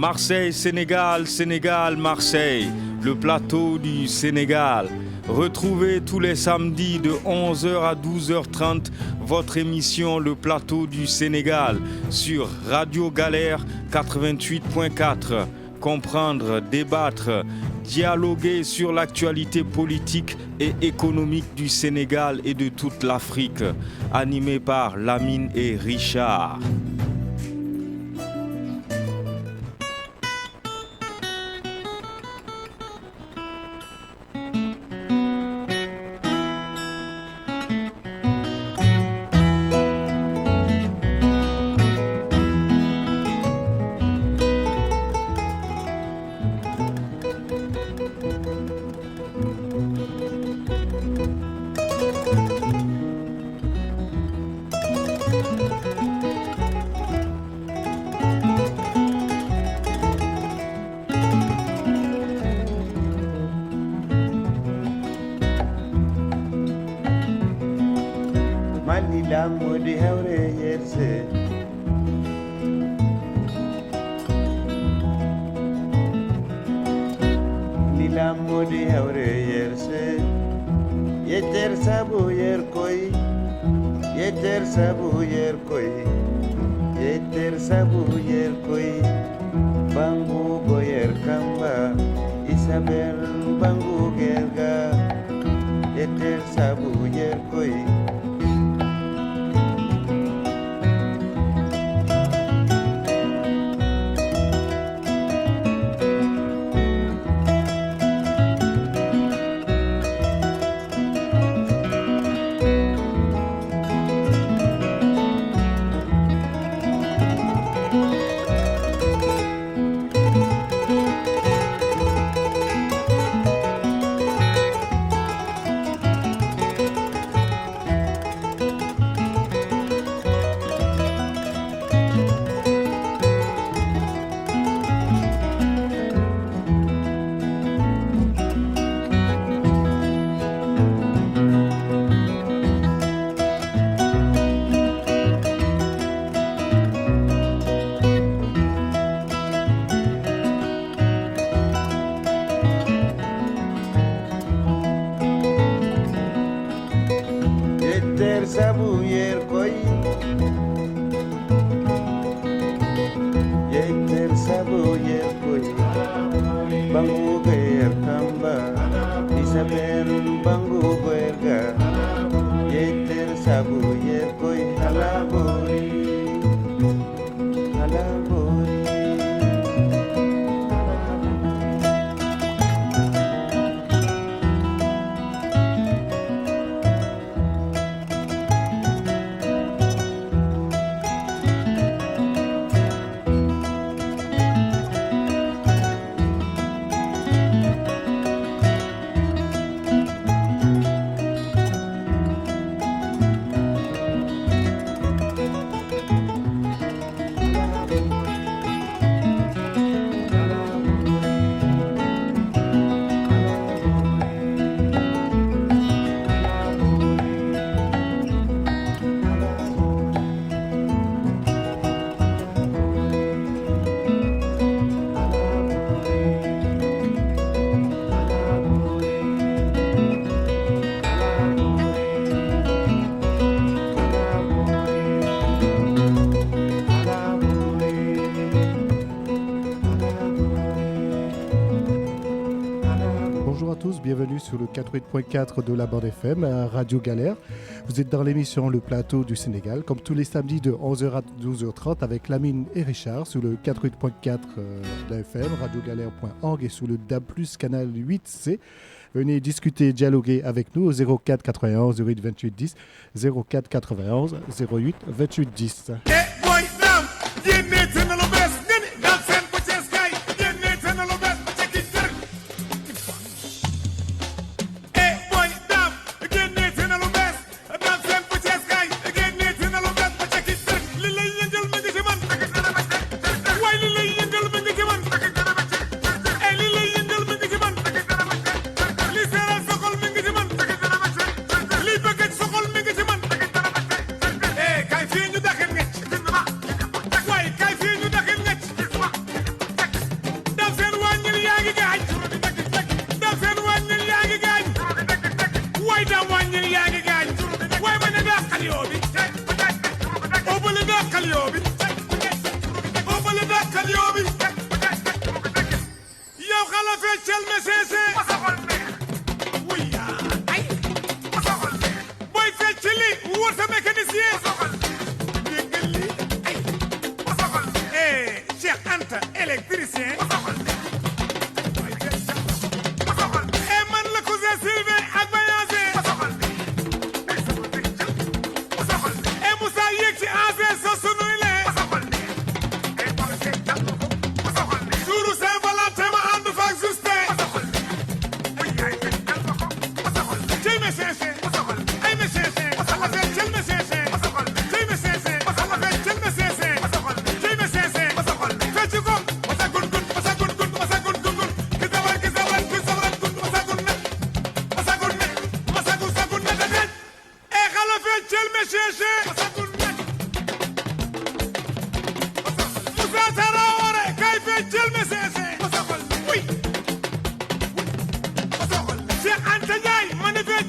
Marseille, Sénégal, Sénégal, Marseille, le plateau du Sénégal. Retrouvez tous les samedis de 11h à 12h30 votre émission Le Plateau du Sénégal sur Radio Galère 88.4. Comprendre, débattre, dialoguer sur l'actualité politique et économique du Sénégal et de toute l'Afrique. Animé par Lamine et Richard. Modi hewre yerse Lila modi hewre yerse Yeter sabu yer koy Yeter sabu yer koy Yeter sabu yer koy Bangu goyer kamba Isabel bangu gerga Yeter sabu yer koy Bienvenue sur le 88.4 de la bande FM à Radio Galère. Vous êtes dans l'émission Le Plateau du Sénégal, comme tous les samedis de 11h à 12h30 avec Lamine et Richard sur le 88.4 de la FM, radiogalère.org et sur le DAB+, canal 8C. Venez discuter, dialoguer avec nous au 04 91 08 28 10, 04 91 08 28 10. Kay fi ñu daxin ngecc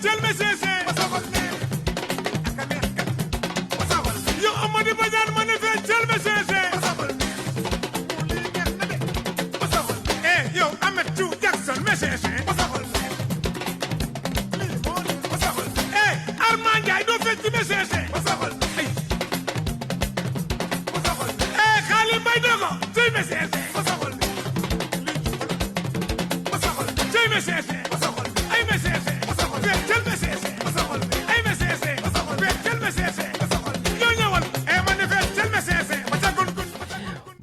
feccal ma seese yo Amady Badiane ma ne feccal ma seese yo Ahmed Thiou Jackson ma seese Armand Ndiaye doo fecc ma seese Khalim Mbaye Dogo tey ma seese tey ma seese ay ma seese feccal ma seese ay ma seese feccal ma seese ñoo ñëwal ma ne feccal ma seese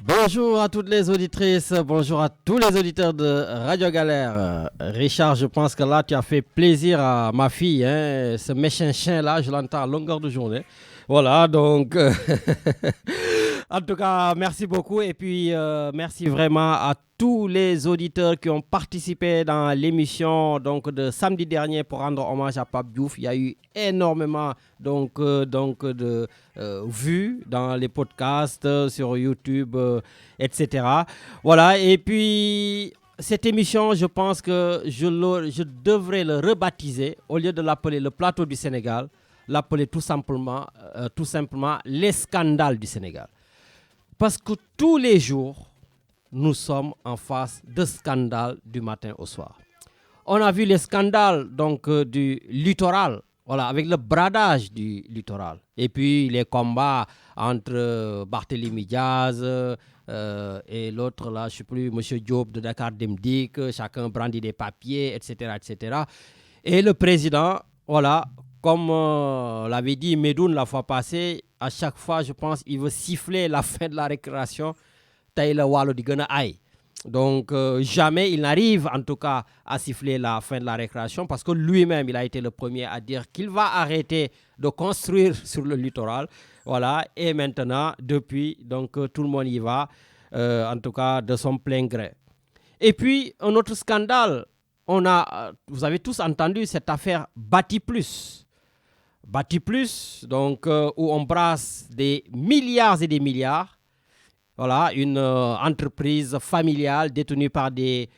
Bonjour à toutes les auditrices, bonjour à tous les auditeurs de Radio Galère. Richard, je pense que là, tu as fait plaisir à ma fille. Hein. Ce méchant chien-là, je l'entends à longueur de journée. Voilà, donc... En tout cas, merci beaucoup. Et puis, merci vraiment à tous les auditeurs qui ont participé dans l'émission donc, de samedi dernier pour rendre hommage à Pape Diouf. Il y a eu énormément de vues dans les podcasts, sur YouTube, etc. Voilà. Et puis, cette émission, je pense que je devrais le rebaptiser, au lieu de l'appeler le plateau du Sénégal, l'appeler tout simplement les scandales du Sénégal. Parce que tous les jours, nous sommes en face de scandales du matin au soir. On a vu les scandales donc, du littoral, voilà, avec le bradage du littoral. Et puis les combats entre Barthélémy Diaz et l'autre, là, je ne sais plus, M. Diop de Dakar Demdik, chacun brandit des papiers, etc., etc. Et le président, voilà, comme l'avait dit Medoun la fois passée, à chaque fois, je pense, il veut siffler la fin de la récréation. Donc, jamais il n'arrive, en tout cas, à siffler la fin de la récréation parce que lui-même, il a été le premier à dire qu'il va arrêter de construire sur le littoral. Voilà. Et maintenant, depuis, donc, tout le monde y va, en tout cas, de son plein gré. Et puis, un autre scandale, vous avez tous entendu cette affaire Bati Plus. Bati Plus, donc où on brasse des milliards et des milliards. Voilà, une entreprise familiale détenue par des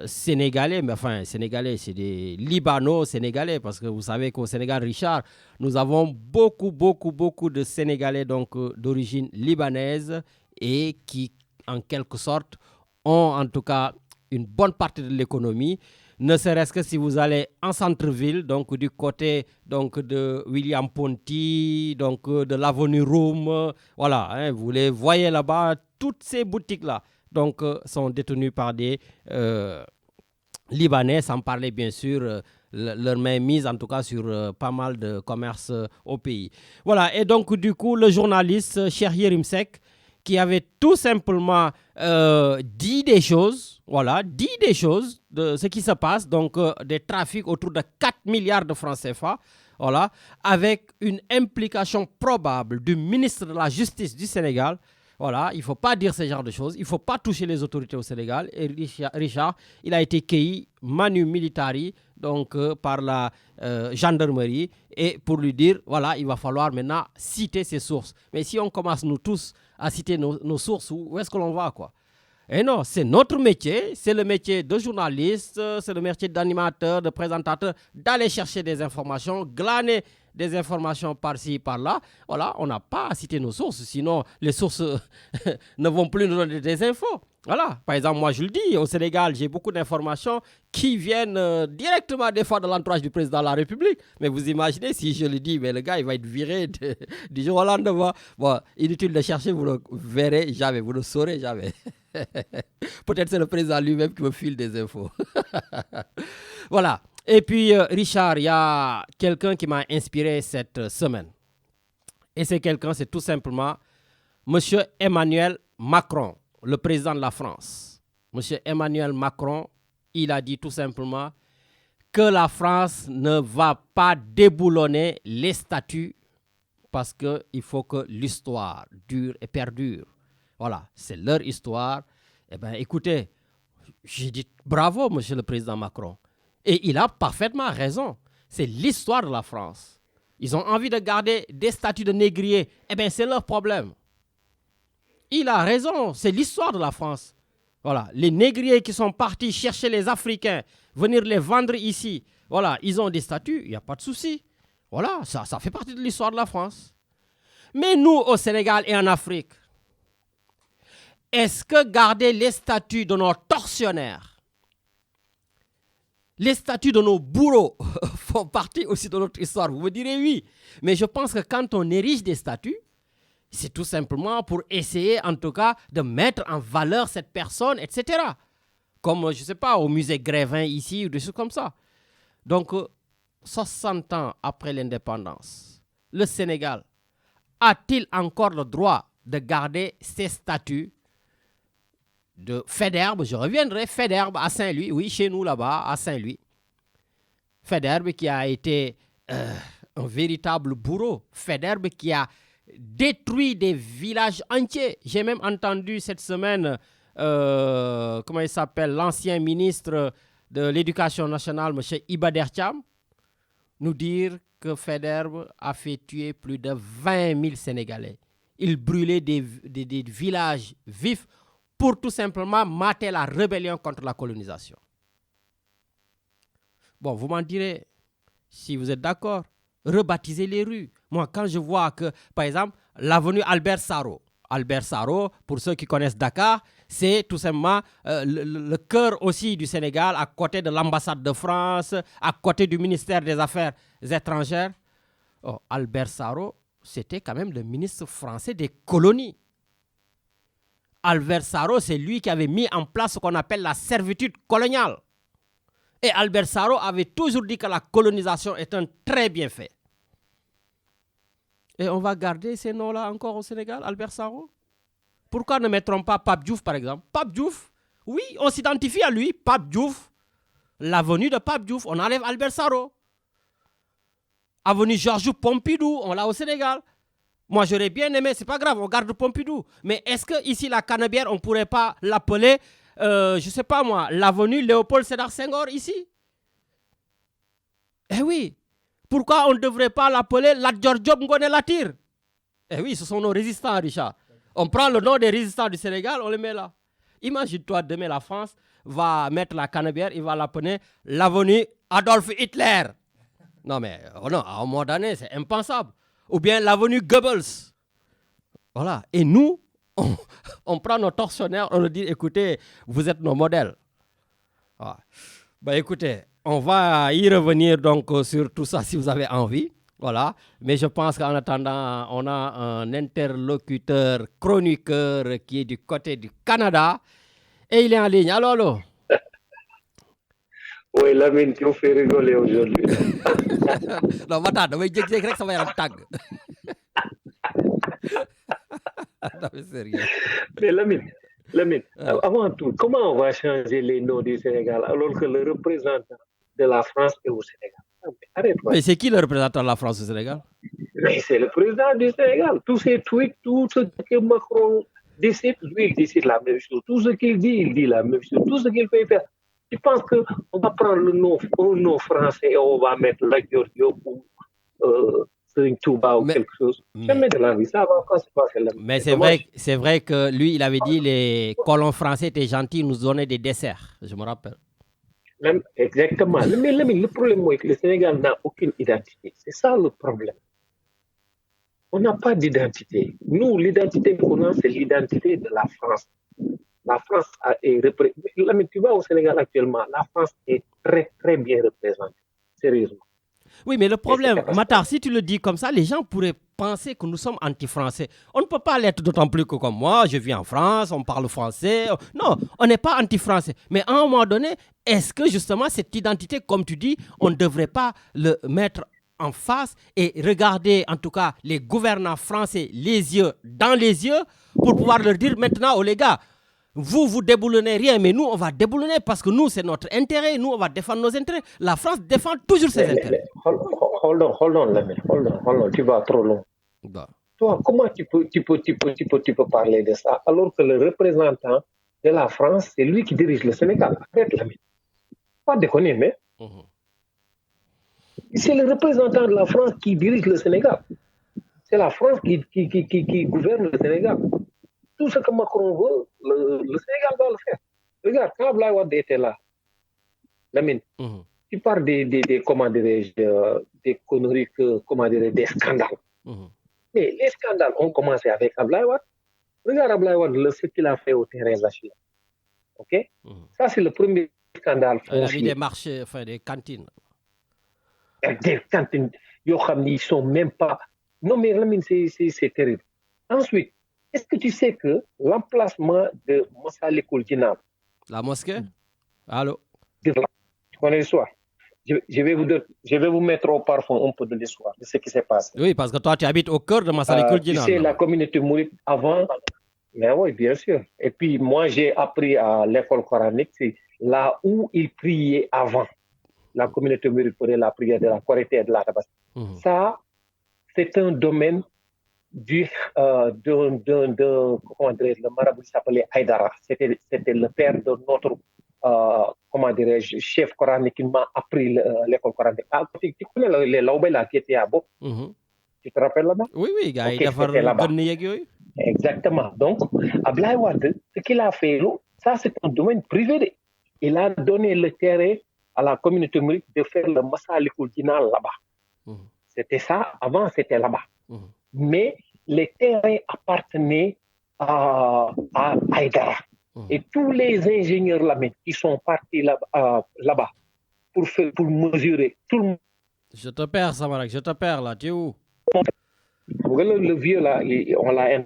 Sénégalais, mais enfin, Sénégalais, c'est des Libano-Sénégalais, parce que vous savez qu'au Sénégal, Richard, nous avons beaucoup de Sénégalais donc d'origine libanaise et qui, en quelque sorte, ont en tout cas une bonne partie de l'économie. Ne serait-ce que si vous allez en centre-ville, donc du côté donc, de William Ponty, donc de l'avenue Roume, voilà, hein, vous les voyez là-bas, toutes ces boutiques-là donc, sont détenues par des Libanais, sans parler bien sûr leur main mise en tout cas sur pas mal de commerces au pays. Voilà, et donc du coup, le journaliste Cheikh Yérim Seck, qui avait tout simplement dit des choses de ce qui se passe, donc des trafics autour de 4 milliards de francs CFA, voilà, avec une implication probable du ministre de la Justice du Sénégal. Voilà, il ne faut pas dire ce genre de choses, il ne faut pas toucher les autorités au Sénégal. Et Richard, il a été cueilli manu militari, donc par la gendarmerie, et pour lui dire, voilà, il va falloir maintenant citer ses sources. Mais si on commence nous tous à citer nos sources, où est-ce que l'on va, quoi? Et non, c'est notre métier, c'est le métier de journaliste, c'est le métier d'animateur, de présentateur, d'aller chercher des informations, glaner des informations par-ci, par-là. Voilà, on n'a pas à citer nos sources, sinon les sources ne vont plus nous donner des infos. Voilà, par exemple, moi je le dis, au Sénégal, j'ai beaucoup d'informations qui viennent directement des fois de l'entourage du président de la République. Mais vous imaginez, si je le dis, mais le gars, il va être viré du jour au lendemain. Bon, inutile de chercher, vous ne le verrez jamais, vous ne le saurez jamais. Peut-être c'est le président lui-même qui me file des infos. Voilà. Et puis, Richard, il y a quelqu'un qui m'a inspiré cette semaine. Et c'est tout simplement M. Emmanuel Macron, le président de la France. M. Emmanuel Macron, il a dit tout simplement que la France ne va pas déboulonner les statuts parce qu'il faut que l'histoire dure et perdure. Voilà, c'est leur histoire. Eh bien, écoutez, j'ai dit bravo, monsieur le président Macron. Et il a parfaitement raison. C'est l'histoire de la France. Ils ont envie de garder des statuts de négriers. Eh bien, c'est leur problème. Il a raison, c'est l'histoire de la France. Voilà, les négriers qui sont partis chercher les Africains, venir les vendre ici Voilà, ils ont des statuts, il n'y a pas de souci. Voilà, ça fait partie de l'histoire de la France. Mais nous, au Sénégal et en Afrique, est-ce que garder les statuts de nos tortionnaires, les statuts de nos bourreaux font partie aussi de notre histoire? Vous me direz oui. Mais je pense que quand on érige des statuts, c'est tout simplement pour essayer, en tout cas, de mettre en valeur cette personne, etc. Comme, je ne sais pas, au musée Grévin ici, ou des choses comme ça. Donc, 60 ans après l'indépendance, le Sénégal a-t-il encore le droit de garder ses statuts de Faidherbe? Je reviendrai, Faidherbe à Saint-Louis, oui, chez nous là-bas, à Saint-Louis. Faidherbe qui a été un véritable bourreau. Faidherbe qui a détruit des villages entiers. J'ai même entendu cette semaine, comment il s'appelle, l'ancien ministre de l'Éducation nationale, M. Iba Der Thiam, nous dire que Faidherbe a fait tuer plus de 20 000 Sénégalais. Il brûlait des villages vifs pour tout simplement mater la rébellion contre la colonisation. Bon, vous m'en direz, si vous êtes d'accord, rebaptiser les rues. Moi, quand je vois que, par exemple, l'avenue Albert Sarraut, pour ceux qui connaissent Dakar, c'est tout simplement le cœur aussi du Sénégal, à côté de l'ambassade de France, à côté du ministère des Affaires étrangères. Oh, Albert Sarraut, c'était quand même le ministre français des colonies. Albert Sarraut, c'est lui qui avait mis en place ce qu'on appelle la servitude coloniale. Et Albert Sarraut avait toujours dit que la colonisation est un très bien fait. Et on va garder ces noms-là encore au Sénégal, Albert Sarraut? Pourquoi ne mettrons pas Pape Diouf, par exemple? Pape Diouf, oui, on s'identifie à lui. Pape Diouf, l'avenue de Pape Diouf, on enlève Albert Sarraut. Avenue Georges Pompidou, on l'a au Sénégal. Moi, j'aurais bien aimé, c'est pas grave, on garde Pompidou. Mais est-ce qu'ici, la Canebière, on ne pourrait pas l'appeler, je ne sais pas moi, l'avenue Léopold Sédar Senghor ici? Eh oui. Pourquoi on ne devrait pas l'appeler Lat Dior Diop Ngoné Latyr? Eh oui, ce sont nos résistants, Richard. On prend le nom des résistants du Sénégal, on les met là. Imagine-toi, demain, la France va mettre la Canebière, il va l'appeler l'avenue Adolf Hitler. Non, mais non, à un moment donné, c'est impensable. Ou bien l'avenue Goebbels. Voilà. Et nous, on prend nos tortionnaires, on leur dit, écoutez, vous êtes nos modèles. Voilà. Ben, écoutez, on va y revenir donc sur tout ça si vous avez envie. Voilà. Mais je pense qu'en attendant, on a un interlocuteur chroniqueur qui est du côté du Canada. Et il est en ligne. Allô? Oui, Lamine, tu me fais rigoler aujourd'hui. Non, attends, ça va y avoir un tag. Non, mais sérieux. Mais Lamine, avant tout, comment on va changer les noms du Sénégal alors que le représentant de la France est au Sénégal? Arrête-toi. Mais c'est qui le représentant de la France au Sénégal? Mais c'est le président du Sénégal. Tous ces tweets, tout ce que Macron décide, lui, il décide la même chose. Tout ce qu'il dit, il dit la même chose. Tout ce qu'il fait faire. Je pense qu'on va prendre un nom français et on va mettre la Giorgio ou Serigne Touba ou quelque chose. Jamais de la vie, ça va pas se passer là. Mais c'est vrai que lui, il avait dit les colons français étaient gentils, ils nous donnaient des desserts, je me rappelle. Exactement. Mais le problème, c'est que le Sénégal n'a aucune identité. C'est ça le problème. On n'a pas d'identité. Nous, l'identité qu'on a, c'est l'identité de la France. La France est représentée. Tu vas au Sénégal actuellement, la France est très, très bien représentée. Sérieusement. Oui, mais le problème, Matar, si tu le dis comme ça, les gens pourraient penser que nous sommes anti-français. On ne peut pas l'être, d'autant plus que comme moi, je vis en France, on parle français. Non, on n'est pas anti-français. Mais à un moment donné, est-ce que justement cette identité, comme tu dis, on ne devrait pas le mettre en face et regarder en tout cas les gouvernants français les yeux dans les yeux pour pouvoir leur dire maintenant aux les gars, vous déboulonnez rien, mais nous, on va déboulonner parce que nous, c'est notre intérêt. Nous, on va défendre nos intérêts. La France défend toujours ses intérêts. Hold on, Lamine. Hold on. Tu vas trop loin. Bah. Toi, comment tu peux parler de ça alors que le représentant de la France, c'est lui qui dirige le Sénégal? Arrête, Lamine. Pas déconner, mais c'est le représentant de la France qui dirige le Sénégal. C'est la France qui gouverne le Sénégal. Tout ce que Macron veut, le Sénégal va le faire. Regarde, quand Abdoulaye Wade était là, Lamine, tu parles comment dirais-je, des conneries comment dirais-je, des scandales. Mais les scandales ont commencé avec Abdoulaye Wade. Regarde Abdoulaye Wade, ce qu'il a fait au terrain Zachi. OK? Ça, c'est le premier scandale Il a mis foncier. des marchés, enfin des cantines. Des cantines, ils sont même pas. Non, mais Lamine, c'est terrible. Ensuite, est-ce que tu sais que l'emplacement de Moussa Lekoul Djinan, La mosquée? Allô? tu connais l'histoire? Je vais vous mettre au parfum un peu de l'histoire, de ce qui s'est passé. Oui, parce que toi, tu habites au cœur de Massalikul Tu Djinan. sais, la communauté mouride avant, mais oui, bien sûr. Et puis, moi, j'ai appris à l'école coranique, c'est là où ils priaient avant. La communauté mouride faisait la prière de la Korité et de la Tabaski. Ça, c'est un domaine comment dirais-je, le marabout s'appelait Haïdara. C'était le père de notre, comment dirais-je, chef coranique qui m'a appris l'école coranique. Ah, tu connais les Laobé là qui étaient à Bop? Tu te rappelles là-bas? Oui, gars, Ok, c'était là-bas. il Exactement. Donc, Abdoulaye Wade, ce qu'il a fait, ça c'est un domaine privé. Il a donné le terrain à la communauté mouride de faire le Massalikul Djinan là-bas. C'était ça, avant c'était là-bas. Mais les terrains appartenaient à Haïdara. Et tous les ingénieurs là-bas qui sont partis là-bas pour mesurer tout le monde. Je te perds, Samarak, je te perds là, tu es où? Le vieux là, on l'a.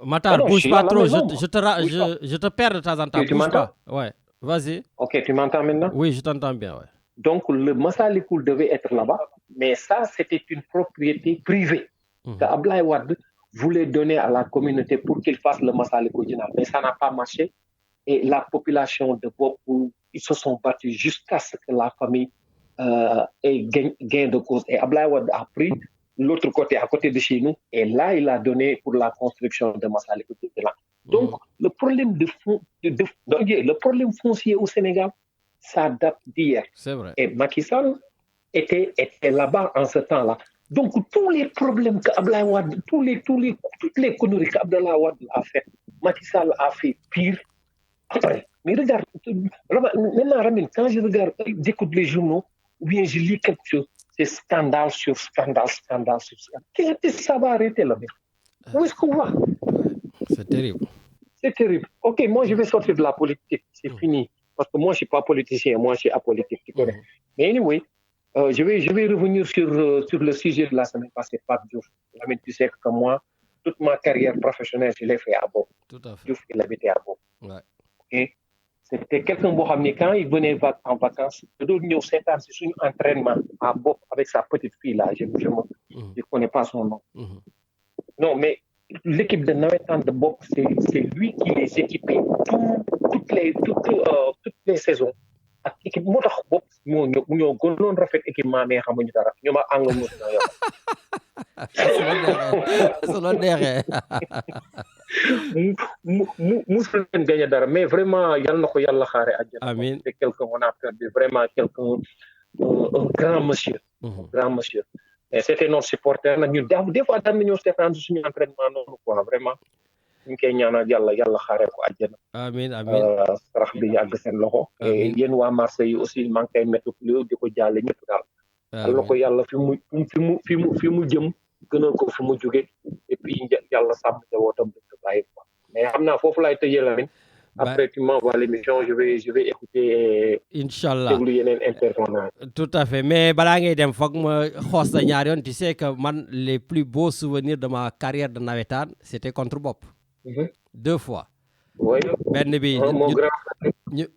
Matar, non, bouge pas trop, je te perds de temps en temps. Tu m'entends? Ouais, vas-y. Ok, tu m'entends maintenant? Oui, je t'entends bien, ouais. Donc, le Massalikul devait être là-bas, mais ça, c'était une propriété privée que Abdoulaye Wade voulait donner à la communauté pour qu'il fasse le Massalikul Djinan. Mais ça n'a pas marché. Et la population de Bopou, ils se sont battus jusqu'à ce que la famille ait gain de cause. Et Abdoulaye Wade a pris l'autre côté, à côté de chez nous, et là, il a donné pour la construction de Massalikul Djinan. Donc, le problème foncier au Sénégal, ça date d'hier. C'est vrai. Et Macky Sall était là-bas en ce temps-là. Donc, tous les problèmes qu'Abdoulaye Wade, toutes les conneries qu'Abdoulaye Wade a fait, Macky Sall a fait pire après. Mais regarde, maintenant, Ramine, quand je regarde, j'écoute les journaux, ou bien je lis quelque chose, c'est scandale sur scandale sur scandale. Qu'est-ce que ça va arrêter là? Où est-ce qu'on va? C'est terrible. C'est terrible. Ok, moi, je vais sortir de la politique. C'est fini. Parce que moi, je ne suis pas politicien, moi, je suis apolitique, tu connais. Mais anyway, je vais revenir sur le sujet de la semaine passée par Diouf. Mais tu sais que moi, toute ma carrière professionnelle, je l'ai fait à Bob. Tout à fait. Diouf, il habitait à Bob. Ouais. Okay? C'était quelqu'un quand il venait en vacances, il venait sur un entraînement à Bob avec sa petite fille là. Je ne connais pas son nom. Non, mais l'équipe de Nawetan de Bob, c'est lui qui les équipait toutes les saisons. Ak équipe moo tax bopp ñoo gënoon rafet équipement mais xamuñu dara ñoom ak angle mus na yow. su la neexee. musul leen gagné dara mais vraiment yal na ko yàlla xaare àjjana. Amiin. C'est quelqu'un on a perdu vraiment quelqu'un un grand monsieur. Grand monsieur. Et c'était notre supporter nag ñun des fois daan nañoo seetaan suñu entraînement noonu quoi vraiment. ñu koy ñaanal yàlla xaare ko àjjana. Amiin amiin. sarax bi yàgg seen loxo. et yéen waa Marseille aussi maa ngi koy métti di ko jaale ñëpp daal. yàlla ko yàlla fi mu jëm gënal ko fi mu jóge et puis yàlla sàmm njabootam dëkk bàyyi ko mais xam naa foofu laay tëjee la après tu m'envoies l'émission je vais écouter. Inch'Allah déglu yeneen intervenant. Tout à fait mais balaa ngay dem foog ma xoos la ñaar yoon tu sais que man les plus beaux souvenirs de ma carrière de nawetaan c'était contre Bopp. 2 fois. Oui.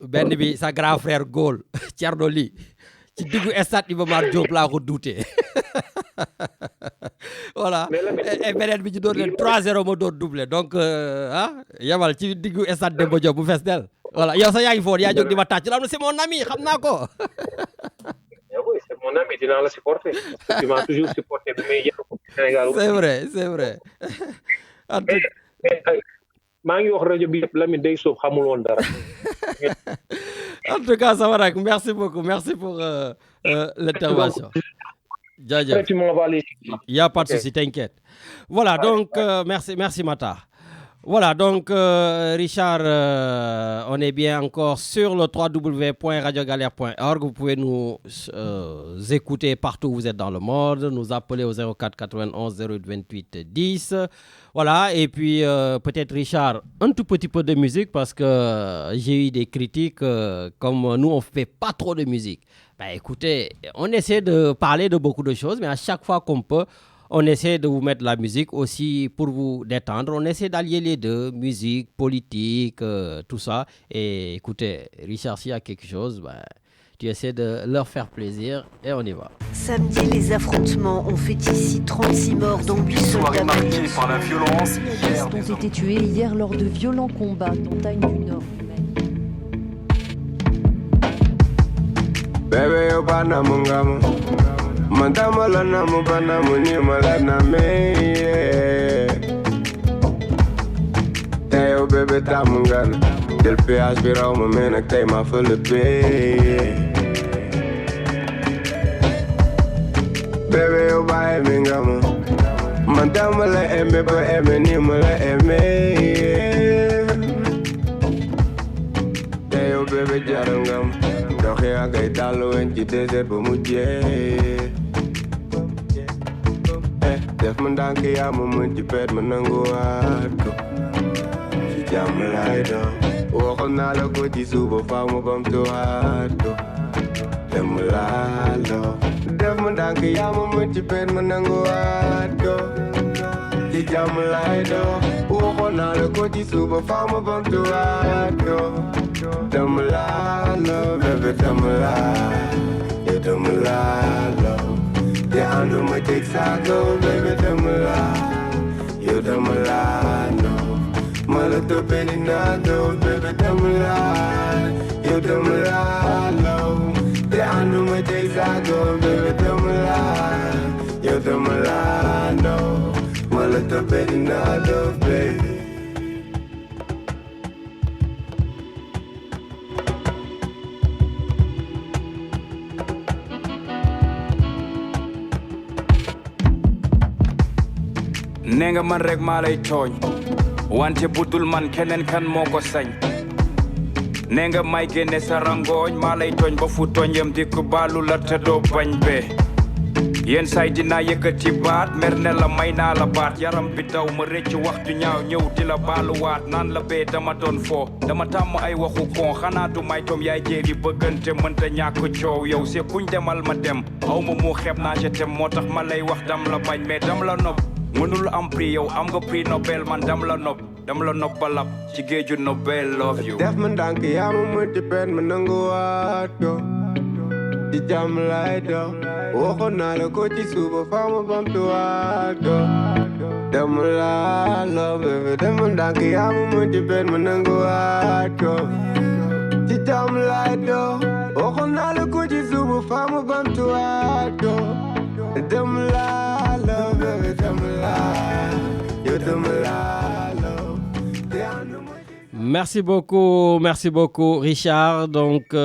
benn bi sa grand frère Gaulle Thierno Ly ci diggu stade Iba Mar Diop laa ko duutee voilà et beneen bi ñu doon leen 3-0 ma doon doublé donc yamal ci diggu stade Demba Diop bu fees del voilà yow sax yaa ngi foon yaa jóg di ma tàcc la am na c'est mon ami xam naa ko. Oui, c'est mon ami, dinaa la supporter. Tu m'as toujours supporté bi may yëg Sénégal. C'est vrai. maa ngi wax rajo bi yëpp Lamine day soob xamul woon dara. En tout cas Samarak merci beaucoup merci pour l'intervention. jaajëf Tu m'envoies les... y a pas de souci t'inquiète. Voilà donc merci Matar. Voilà, donc Richard, on est bien encore sur le www.radiogalère.org. Vous pouvez nous écouter partout où vous êtes dans le monde, nous appeler au 04 91 08 28 10. Voilà, et puis peut-être Richard, un tout petit peu de musique parce que j'ai eu des critiques comme nous on ne fait pas trop de musique. Ben écoutez, on essaie de parler de beaucoup de choses, mais à chaque fois qu'on peut, on essaie de vous mettre de la musique aussi pour vous détendre. On essaie d'allier les deux, musique, politique, tout ça. Et écoutez, Richard, s'il y a quelque chose, ben, tu essaies de leur faire plaisir et on y va. Samedi, les affrontements ont fait ici 36 morts, dont 8 soldats marquée par la violence. Djihadistes ont été tués hier lors de violents combats en montagne du Nord. Bebe yo bana mungamo Mandamala na mubana muni malana me Tayo bebe tamungana Del péage bira mo menak tay ma Philippe Bebe yo bae mingamo Mandamala eme ba eme ni mala eme Tayo bebe jarangam Doxe agay talo en ci désert ba mu jeex def ma ndànk yaa ma mën ci pet ma nanguwaat ko ci jàmm laay dox waxoon naa la ko ci suba faaw ma bamtuwaat ko dem laa dox def ma ndànk yaa ma mën ci pet ma nanguwaat ko ci jàmm laay dox waxoon naa la ko ci suba faaw ma bamtuwaat ko dem laa love baby dem laa you dem laa love te ànduma cig saako baby dem laa you dem laa love ma la toppee ni naa doon baby dem laa you dem laa love te ànduma cig saako baby dem laa you dem laa love ma la toppee ni naa doon baby Nenga man rek maa lay tooñ wante budul man keneen kan moo ko sañ nenga may génne sa rangooñ maa lay tooñ ba fu tooñ yam di ko baalu la te doo bañ bee yenn saay dinaa yëkkati baat mer ne la may naa la baat yaram bi daw ma rëcc waxtu ñaaw ñëw di la baaluwaat naan la bee dama doon foo dama tàmm ay waxu kon xanaa du may toom yaay jéeri bëggante mënta ñàkk coow yow c'est kuñ demal ma dem aw ma mu xeeb naa ca tem moo tax ma lay wax dam la bañ mais dam la nopp mënul am prix yow am nga prix Nobel man dam la nopp balap ci géeju Nobel love you def ma ndànk yaa ma mën ci pet ma nanguwaat ko ci jàmm laay dox waxoon naa la ko ci suba faaw ma bamtuwaat ko dem laa love baby def ma ndànk yaa ma mën ci pet ma nanguwaat ko ci jàmm laay dox waxoon naa la ko ci suba faaw ma bamtuwaat ko dem laa love baby dem laa you dem laa love Merci beaucoup Richard. Donc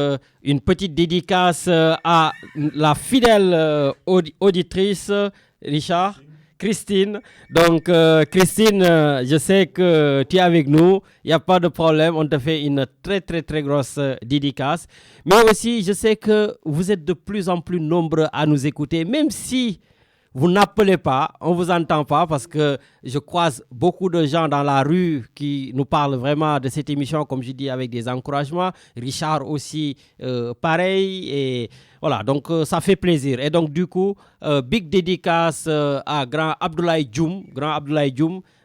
une petite dédicace à la fidèle auditrice Richard, Christine. Donc Christine, je sais que tu es avec nous, il n'y a pas de problème, on te fait une très très très grosse dédicace. Mais aussi je sais que vous êtes de plus en plus nombreux à nous écouter, même si vous n'appelez pas, on ne vous entend pas parce que je croise beaucoup de gens dans la rue qui nous parlent vraiment de cette émission, comme je dis, avec des encouragements. Richard aussi, pareil. Et voilà, donc ça fait plaisir. Et donc du coup, big dédicace à Grand Abdoulaye Djoum.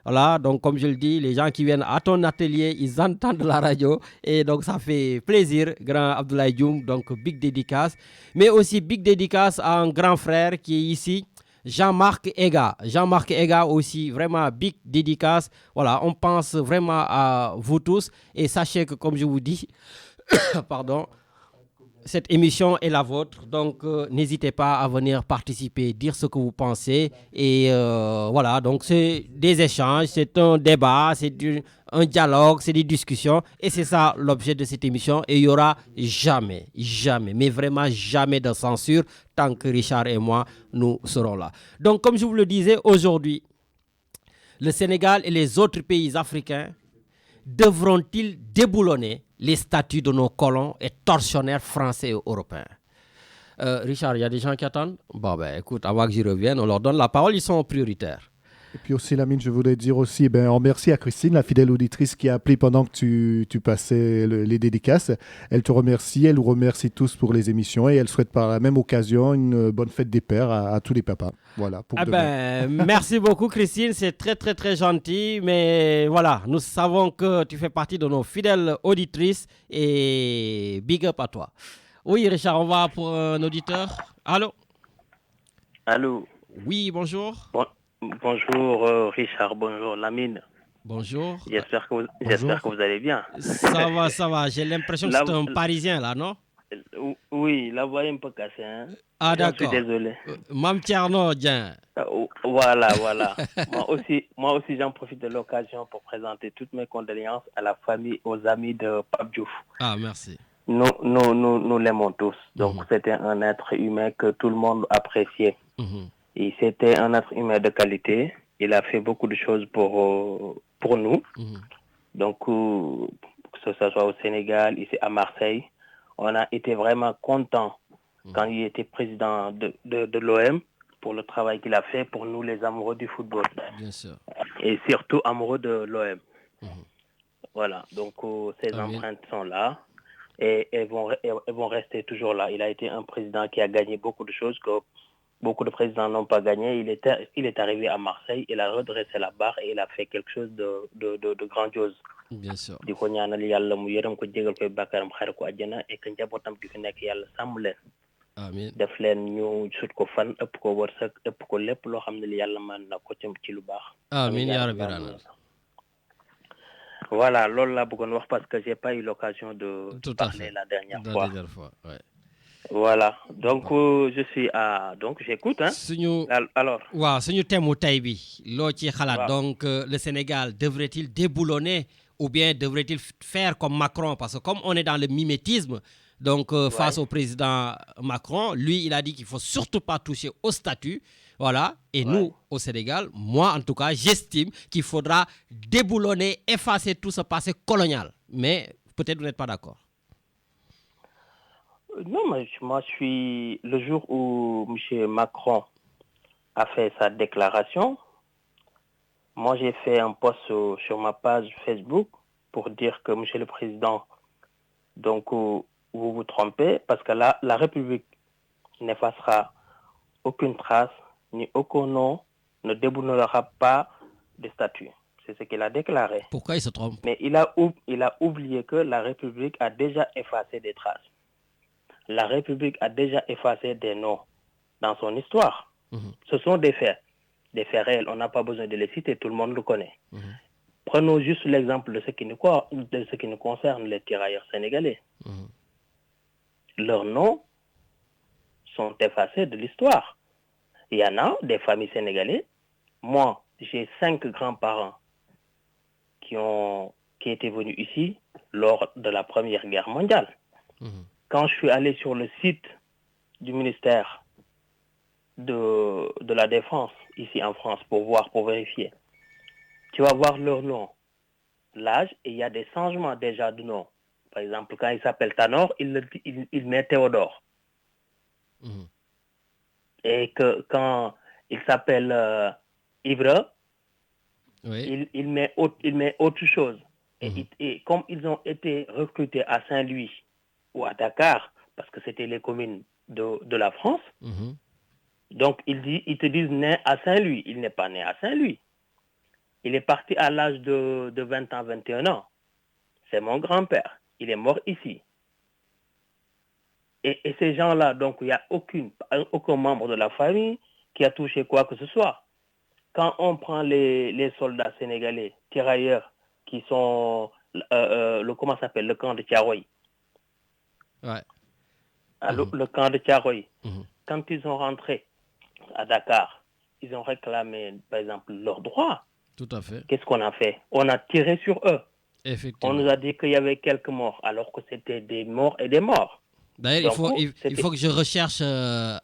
Voilà, donc comme je le dis, les gens qui viennent à ton atelier, ils entendent la radio. Et donc ça fait plaisir, Grand Abdoulaye Djoum. Donc big dédicace. Mais aussi big dédicace à un grand frère qui est ici. Jean-Marc Ega aussi, vraiment big dédicace. Voilà, on pense vraiment à vous tous. Et sachez que, comme je vous dis, pardon, cette émission est la vôtre. Donc, n'hésitez pas à venir participer, dire ce que vous pensez. Et voilà, donc c'est des échanges, c'est un débat, c'est un dialogue, c'est des discussions. Et c'est ça l'objet de cette émission. Et il n'y aura jamais, mais vraiment jamais de censure tant que Richard et moi, nous serons là. Donc, comme je vous le disais, aujourd'hui, le Sénégal et les autres pays africains devront-ils déboulonner les statuts de nos colons et tortionnaires français et européens? Richard, il y a des gens qui attendent? Bon, ben écoute, avant que j'y revienne, on leur donne la parole, ils sont prioritaires. Et puis aussi, Lamine, je voulais dire aussi, merci à Christine, la fidèle auditrice qui a appelé pendant que tu passais les dédicaces. Elle te remercie, elle nous remercie tous pour les émissions et elle souhaite par la même occasion une bonne fête des pères à tous les papas. Voilà. Pour merci beaucoup, Christine, c'est très, très, très gentil. Mais voilà, nous savons que tu fais partie de nos fidèles auditrices et big up à toi. Oui, Richard, on va pour un auditeur. Allô? Allô? Oui, bonjour. Bonjour Richard, bonjour Lamine. Bonjour. J'espère que vous allez bien. Ça va. J'ai l'impression que c'est un Parisien là, non? Oui, la voix est un peu cassée. Hein? Ah d'accord. Je suis désolé. Mam Thierno Dieng. Voilà. moi aussi, j'en profite de l'occasion pour présenter toutes mes condoléances à la famille, aux amis de Pape Diouf. Ah, merci. Nous l'aimons tous. Donc, c'était un être humain que tout le monde appréciait. Et c'était un être humain de qualité. Il a fait beaucoup de choses pour nous. Donc, que ce soit au Sénégal, ici à Marseille, on a été vraiment contents quand il était président de l'OM pour le travail qu'il a fait pour nous, les amoureux du football. Bien sûr. Et surtout amoureux de l'OM. Voilà. Donc, ces empreintes sont là. Et elles vont rester toujours là. Il a été un président qui a gagné beaucoup de choses que beaucoup de présidents n'ont pas gagné. Il est arrivé à Marseille, il a redressé la barre et il a fait quelque chose de grandiose. Bien sûr. di ko ñaanal yàlla mu yërëm ko jégal koy bàkkaaram xare ko àjjana et que njabootam gi fi nekk yàlla sàmm leen. Amiin. def leen ñu sut ko fan ëpp ko wërsëg ëpp ko lépp loo xam ne li yàlla mën na ko ci lu baax. Amiin yaa rabbi raana. Voilà, loolu laa bëggoon wax parce que j'ai pas eu l'occasion de parler la dernière fois. Ouais. Voilà, donc je suis à... Donc j'écoute. Hein. Alors. Waaw, suñu thème mu tey bi loo ci xalaat. Donc le Sénégal devrait-il déboulonner ou bien devrait-il faire comme Macron? Parce que comme on est dans le mimétisme, donc face au président Macron, lui il a dit qu'il ne faut surtout pas toucher au statut. Voilà, et nous au Sénégal, moi en tout cas, j'estime qu'il faudra déboulonner, effacer tout ce passé colonial. Mais peut-être vous n'êtes pas d'accord. Non, mais moi je suis... Le jour où M. Macron a fait sa déclaration, moi j'ai fait un post sur ma page Facebook pour dire que M. le Président, donc vous vous trompez, parce que là, la République n'effacera aucune trace, ni aucun nom, ne déboulonnera pas de statut. C'est ce qu'il a déclaré. Pourquoi il se trompe? Mais il a oublié que la République a déjà effacé des traces. La République a déjà effacé des noms dans son histoire. Ce sont des faits réels. On n'a pas besoin de les citer, tout le monde le connaît. Prenons juste l'exemple de ce qui nous concerne, les tirailleurs sénégalais. Leurs noms sont effacés de l'histoire. Il y en a des familles sénégalaises. Moi, j'ai 5 grands-parents qui étaient venus ici lors de la Première Guerre mondiale. Quand je suis allé sur le site du ministère de la Défense, ici en France, pour vérifier, tu vas voir leur nom, l'âge, et il y a des changements déjà de nom. Par exemple, quand il s'appelle Tanor, il met Théodore. Et que quand il s'appelle Ivre, il met autre chose. Et comme ils ont été recrutés à Saint-Louis ou à Dakar, parce que c'était les communes de la France, donc ils te disent né à Saint-Louis. Il n'est pas né à Saint-Louis. Il est parti à l'âge de 20 ans, 21 ans. C'est mon grand-père. Il est mort ici. Et ces gens-là, donc il n'y a aucun membre de la famille qui a touché quoi que ce soit. Quand on prend les soldats sénégalais, tirailleurs, qui sont, comment ça s'appelle, le camp de Thiaroye. Le camp de Thiaroye. Quand ils sont rentrés à Dakar, ils ont réclamé, par exemple, leurs droits. Tout à fait. Qu'est-ce qu'on a fait? On a tiré sur eux. Effectivement. On nous a dit qu'il y avait quelques morts, alors que c'était des morts et des morts. D'ailleurs, il faut que je recherche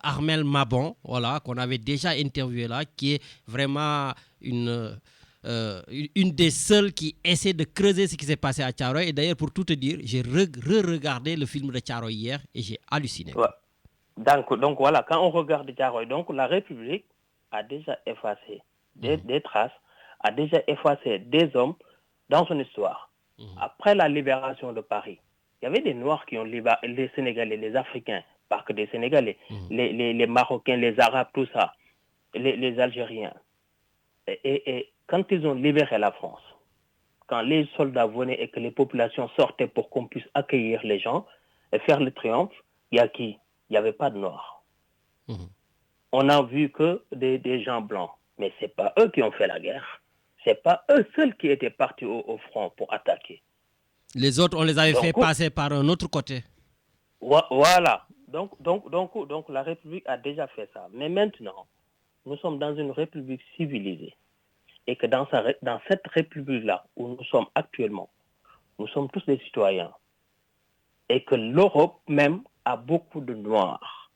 Armel Mabon, voilà, qu'on avait déjà interviewé là, qui est vraiment une une des seules qui essaie de creuser ce qui s'est passé à Thiaroye. Et d'ailleurs, pour tout te dire, j'ai regardé le film de Thiaroye hier et j'ai halluciné. Ouais. Donc voilà, quand on regarde Thiaroye, donc la République a déjà effacé des traces, a déjà effacé des hommes dans son histoire. Après la libération de Paris, il y avait des Noirs qui ont libéré les Sénégalais, les Africains, pas que des Sénégalais, les Marocains, les Arabes, tout ça, les Algériens. Et quand ils ont libéré la France, quand les soldats venaient et que les populations sortaient pour qu'on puisse accueillir les gens et faire le triomphe, il y a qui? Il n'y avait pas de Noirs. On n'a vu que des gens blancs. Mais ce n'est pas eux qui ont fait la guerre. Ce n'est pas eux seuls qui étaient partis au front pour attaquer. Les autres, on les avait fait passer par un autre côté. Voilà. Donc, la République a déjà fait ça. Mais maintenant, nous sommes dans une République civilisée. Et que dans cette République-là, où nous sommes actuellement, nous sommes tous des citoyens. Et que l'Europe même a beaucoup de Noirs.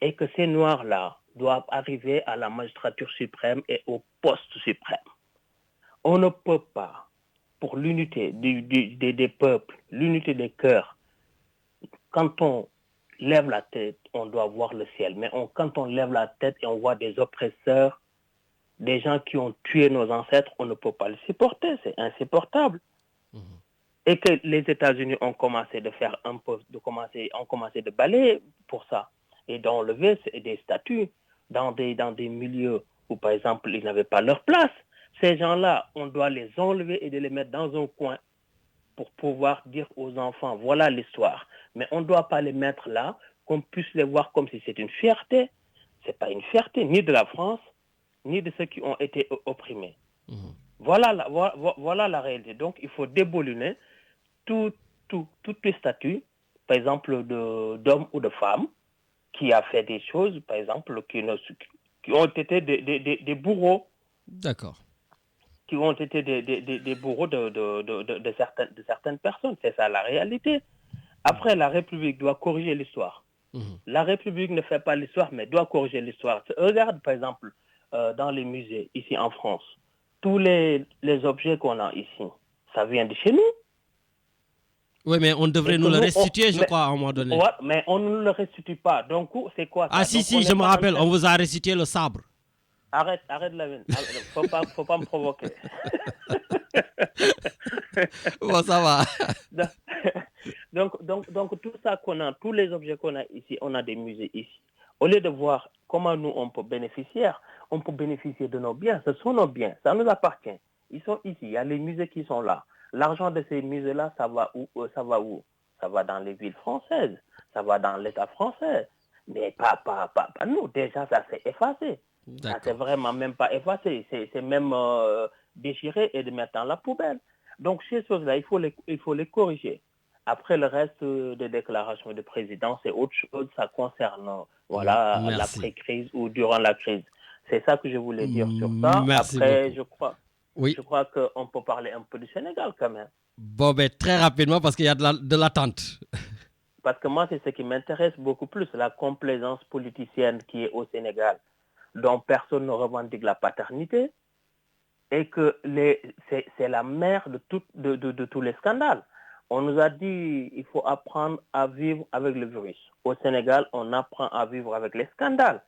Et que ces Noirs-là doivent arriver à la magistrature suprême et au poste suprême. On ne peut pas, pour l'unité des peuples, l'unité des cœurs, quand on lève la tête, on doit voir le ciel. Mais quand on lève la tête et on voit des oppresseurs, des gens qui ont tué nos ancêtres, on ne peut pas le supporter, c'est insupportable. Et que les États-Unis ont commencé de faire ont commencé de balayer pour ça et d'enlever des statuts dans des milieux où, par exemple, ils n'avaient pas leur place. Ces gens-là, on doit les enlever et de les mettre dans un coin pour pouvoir dire aux enfants, voilà l'histoire. Mais on ne doit pas les mettre là, qu'on puisse les voir comme si c'était une fierté. Ce n'est pas une fierté, ni de la France, ni de ceux qui ont été opprimés. Voilà la réalité. Donc, il faut déboulonner tous les statuts, par exemple, d'hommes ou de femmes, qui a fait des choses, par exemple, qui ont été des bourreaux. D'accord. Qui ont été des bourreaux de certaines personnes. C'est ça la réalité. Après, la République doit corriger l'histoire. La République ne fait pas l'histoire, mais doit corriger l'histoire. Regarde, par exemple, dans les musées, ici en France, tous les objets qu'on a ici, ça vient de chez nous. Oui, mais on devrait nous le restituer, je crois, à un moment donné. Ouais, mais on ne le restitue pas. Donc, c'est quoi ça? Ah, si, je me rappelle, on vous a restitué le sabre. Arrête la veine. Faut pas me provoquer. Bon, ça va. Donc, tout ça qu'on a, tous les objets qu'on a ici, on a des musées ici. Au lieu de voir comment nous, on peut bénéficier de nos biens. Ce sont nos biens, ça nous appartient. Ils sont ici, il y a les musées qui sont là. L'argent de ces musées-là, ça va où? Ça va dans les villes françaises, ça va dans l'État français. Mais pas nous. Déjà, ça s'est effacé. Ça s'est vraiment même pas effacé. C'est même déchiré et de mettre dans la poubelle. Donc, ces choses-là, il faut les corriger. Après, le reste des déclarations de président, c'est autre chose. Ça concerne l'après-crise ou durant la crise. C'est ça que je voulais dire sur ça. Merci après, beaucoup. Je crois qu'on peut parler un peu du Sénégal quand même. Bon, ben, très rapidement, parce qu'il y a de l'attente. Parce que moi, c'est ce qui m'intéresse beaucoup plus, la complaisance politicienne qui est au Sénégal, dont personne ne revendique la paternité, et que c'est la mère de tous les scandales. On nous a dit qu'il faut apprendre à vivre avec le virus. Au Sénégal, on apprend à vivre avec les scandales.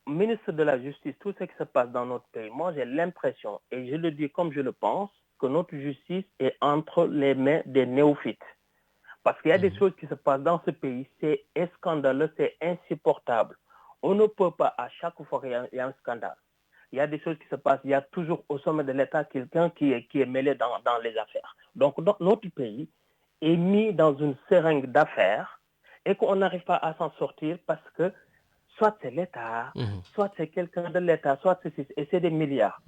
Ministre de la Justice, tout ce qui se passe dans notre pays, moi j'ai l'impression, et je le dis comme je le pense, que notre justice est entre les mains des néophytes. Parce qu'il y a des choses qui se passent dans ce pays, c'est scandaleux, c'est insupportable. On ne peut pas, à chaque fois qu'il y a un scandale, il y a des choses qui se passent, il y a toujours au sommet de l'État quelqu'un qui est mêlé dans les affaires. Donc notre pays est mis dans une seringue d'affaires et qu'on n'arrive pas à s'en sortir parce que soit c'est l'État, soit c'est quelqu'un de l'État, soit c'est des milliards.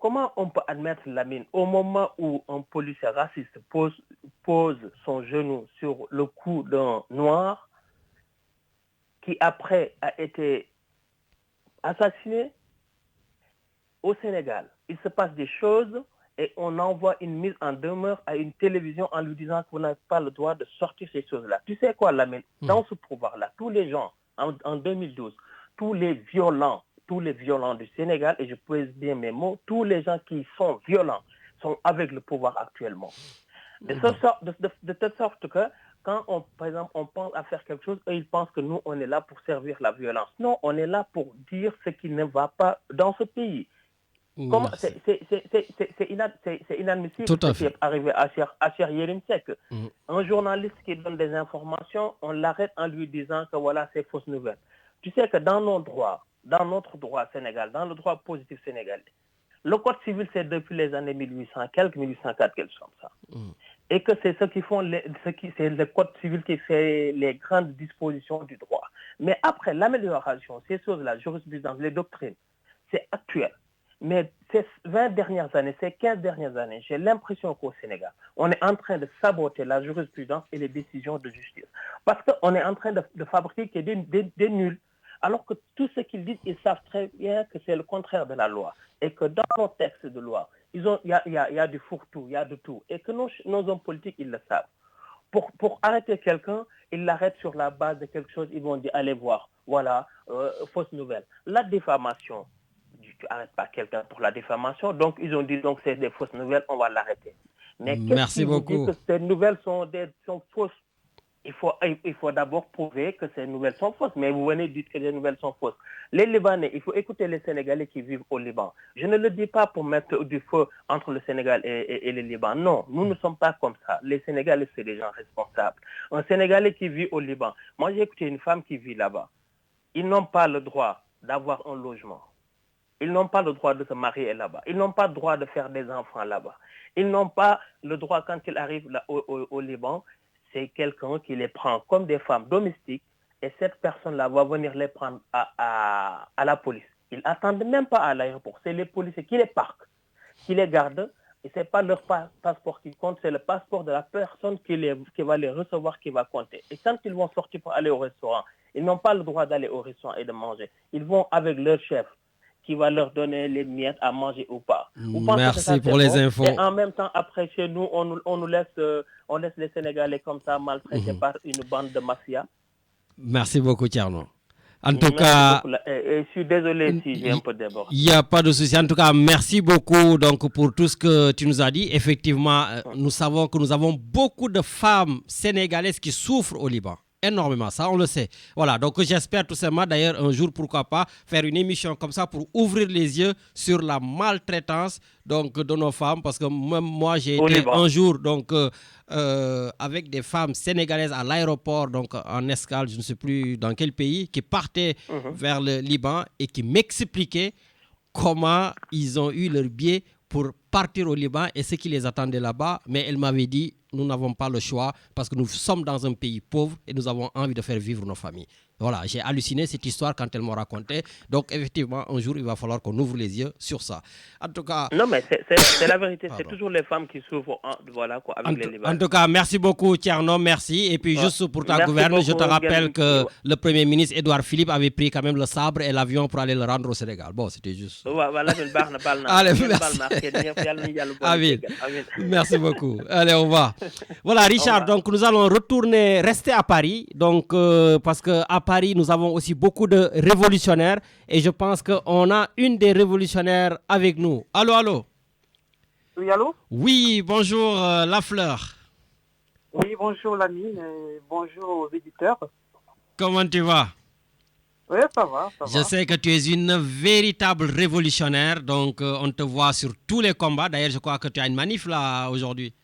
Comment on peut admettre, Lamine, au moment où un policier raciste pose son genou sur le cou d'un noir qui après a été assassiné au Sénégal? Il se passe des choses et on envoie une mise en demeure à une télévision en lui disant qu'on n'a pas le droit de sortir ces choses-là. Tu sais quoi, Lamine? Dans ce pouvoir-là, tous les gens, en 2012, tous les violents tous les violents du Sénégal, et je pèse bien mes mots, tous les gens qui sont violents sont avec le pouvoir actuellement. De telle sorte que quand, par exemple, on pense à faire quelque chose, eux, ils pensent que nous, on est là pour servir la violence. Non, on est là pour dire ce qui ne va pas dans ce pays. C'est inadmissible ce qui est arrivé à Cheikh Yérim Seck. Un journaliste qui donne des informations, on l'arrête en lui disant que voilà, c'est fausse nouvelle. Tu sais que dans notre droit sénégal, dans le droit positif sénégalais, le code civil, c'est depuis les années 1800, 1804, quelque chose comme ça. Et que c'est c'est le code civil qui fait les grandes dispositions du droit. Mais après l'amélioration, ces choses-là, la jurisprudence, les doctrines, c'est actuel. Mais ces 20 dernières années, ces 15 dernières années, j'ai l'impression qu'au Sénégal, on est en train de saboter la jurisprudence et les décisions de justice. Parce qu'on est en train de fabriquer des nuls. Alors que tout ce qu'ils disent, ils savent très bien que c'est le contraire de la loi. Et que dans nos textes de loi, il y a du fourre-tout, il y a de tout. Et que nos hommes politiques, ils le savent. Pour arrêter quelqu'un, ils l'arrêtent sur la base de quelque chose, ils vont dire, allez voir, voilà, fausse nouvelle. La diffamation, tu n'arrêtes pas quelqu'un pour la diffamation, donc ils ont dit, donc c'est des fausses nouvelles, on va l'arrêter. Mais merci beaucoup. Vous dit que ces nouvelles sont fausses? Il faut d'abord prouver que ces nouvelles sont fausses. Mais vous venez de dire que les nouvelles sont fausses. Les Libanais, il faut écouter les Sénégalais qui vivent au Liban. Je ne le dis pas pour mettre du feu entre le Sénégal et le Liban. Non, nous ne sommes pas comme ça. Les Sénégalais, c'est des gens responsables. Un Sénégalais qui vit au Liban. Moi, j'ai écouté une femme qui vit là-bas. Ils n'ont pas le droit d'avoir un logement. Ils n'ont pas le droit de se marier là-bas. Ils n'ont pas le droit de faire des enfants là-bas. Ils n'ont pas le droit, quand ils arrivent là, au Liban, c'est quelqu'un qui les prend comme des femmes domestiques et cette personne-là va venir les prendre à la police. Ils n'attendent même pas à l'aéroport. C'est les policiers qui les parquent, qui les gardent. Et ce n'est pas leur passeport qui compte, c'est le passeport de la personne qui va les recevoir qui va compter. Et quand ils vont sortir pour aller au restaurant, ils n'ont pas le droit d'aller au restaurant et de manger. Ils vont avec leur chef qui va leur donner les miettes à manger ou pas. Merci pour les infos. Et en même temps, après, chez nous, on laisse les Sénégalais comme ça, maltraités par une bande de mafia. Merci beaucoup, Thierno. En tout cas, je suis désolé si j'ai un peu débordé. Il n'y a pas de souci. En tout cas, merci beaucoup donc, pour tout ce que tu nous as dit. Effectivement, nous savons que nous avons beaucoup de femmes sénégalaises qui souffrent au Liban. Énormément, ça on le sait. Voilà, donc j'espère tout simplement d'ailleurs un jour, pourquoi pas, faire une émission comme ça pour ouvrir les yeux sur la maltraitance donc, de nos femmes. Parce que même moi, j'ai été un jour donc, avec des femmes sénégalaises à l'aéroport, donc en escale, je ne sais plus dans quel pays, qui partaient vers le Liban et qui m'expliquaient comment ils ont eu leur billet pour partir au Liban et ce qui les attendait là-bas. Mais elle m'avait dit, nous n'avons pas le choix parce que nous sommes dans un pays pauvre et nous avons envie de faire vivre nos familles. Voilà, j'ai halluciné cette histoire quand elle m'a raconté. Donc, effectivement, un jour, il va falloir qu'on ouvre les yeux sur ça. En tout cas... Non, mais c'est la vérité. C'est toujours les femmes qui souffrent voilà, quoi, avec les Libanais. En tout cas, merci beaucoup, Thierno. Merci. Et puis, juste pour ta gouverne, je te rappelle que le Premier ministre Édouard Philippe avait pris quand même le sabre et l'avion pour aller le rendre au Sénégal. Bon, c'était juste... Allez, merci. Merci beaucoup. Allez, au revoir. Voilà, Richard, donc nous allons rester à Paris. Donc, parce qu'à Paris, nous avons aussi beaucoup de révolutionnaires et je pense qu'on a une des révolutionnaires avec nous. Allô, allô? Oui, allô? Oui, bonjour Lafleur. Oui, bonjour Lamine et bonjour aux éditeurs. Comment tu vas? Oui, ça va. Je sais que tu es une véritable révolutionnaire, donc on te voit sur tous les combats. D'ailleurs, je crois que tu as une manif là aujourd'hui.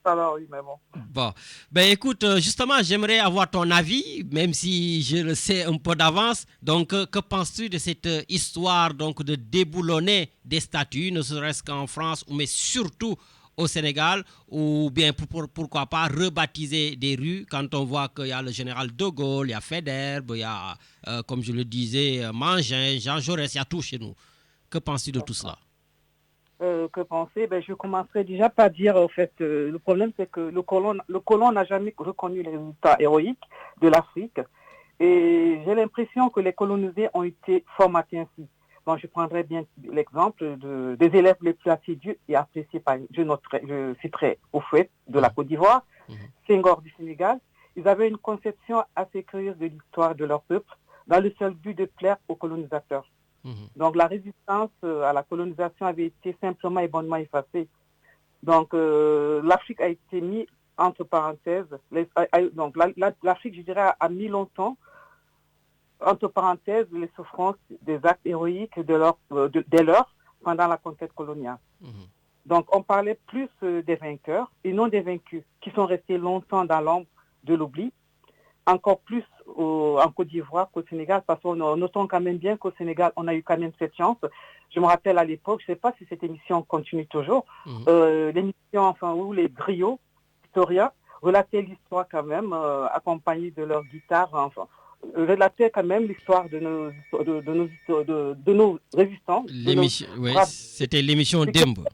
Alors, oui, mais bon. Bon, ben écoute, justement, j'aimerais avoir ton avis, même si je le sais un peu d'avance. Donc, que penses-tu de cette histoire donc de déboulonner des statues, ne serait-ce qu'en France, mais surtout au Sénégal, ou bien pourquoi pas rebaptiser des rues quand on voit qu'il y a le général de Gaulle, il y a Faidherbe, il y a, comme je le disais, Mangin, Jean Jaurès, il y a tout chez nous. Que penses-tu de tout cela? Que penser? Je commencerai déjà par dire, au fait, le problème c'est que le colon n'a jamais reconnu les résultats héroïques de l'Afrique et j'ai l'impression que les colonisés ont été formatés ainsi. Bon, je prendrai bien l'exemple des élèves les plus assidus et appréciés par, je citerai Houphouët de la Côte d'Ivoire, Senghor du Sénégal. Ils avaient une conception assez curieuse de l'histoire de leur peuple dans le seul but de plaire aux colonisateurs. Donc la résistance à la colonisation avait été simplement et bonnement effacée. Donc l'Afrique a été mise entre parenthèses. Donc l'Afrique, je dirais, a mis longtemps entre parenthèses les souffrances des actes héroïques des leurs pendant la conquête coloniale. Donc on parlait plus des vainqueurs et non des vaincus, qui sont restés longtemps dans l'ombre de l'oubli, encore plus en Côte d'Ivoire qu'au Sénégal, parce qu'on notons quand même bien qu'au Sénégal, on a eu quand même cette chance. Je me rappelle à l'époque, je ne sais pas si cette émission continue toujours, l'émission où les griots historiens relataient l'histoire quand même, accompagnés de leur guitare, relataient quand même l'histoire de nos résistants. C'était l'émission Dembe.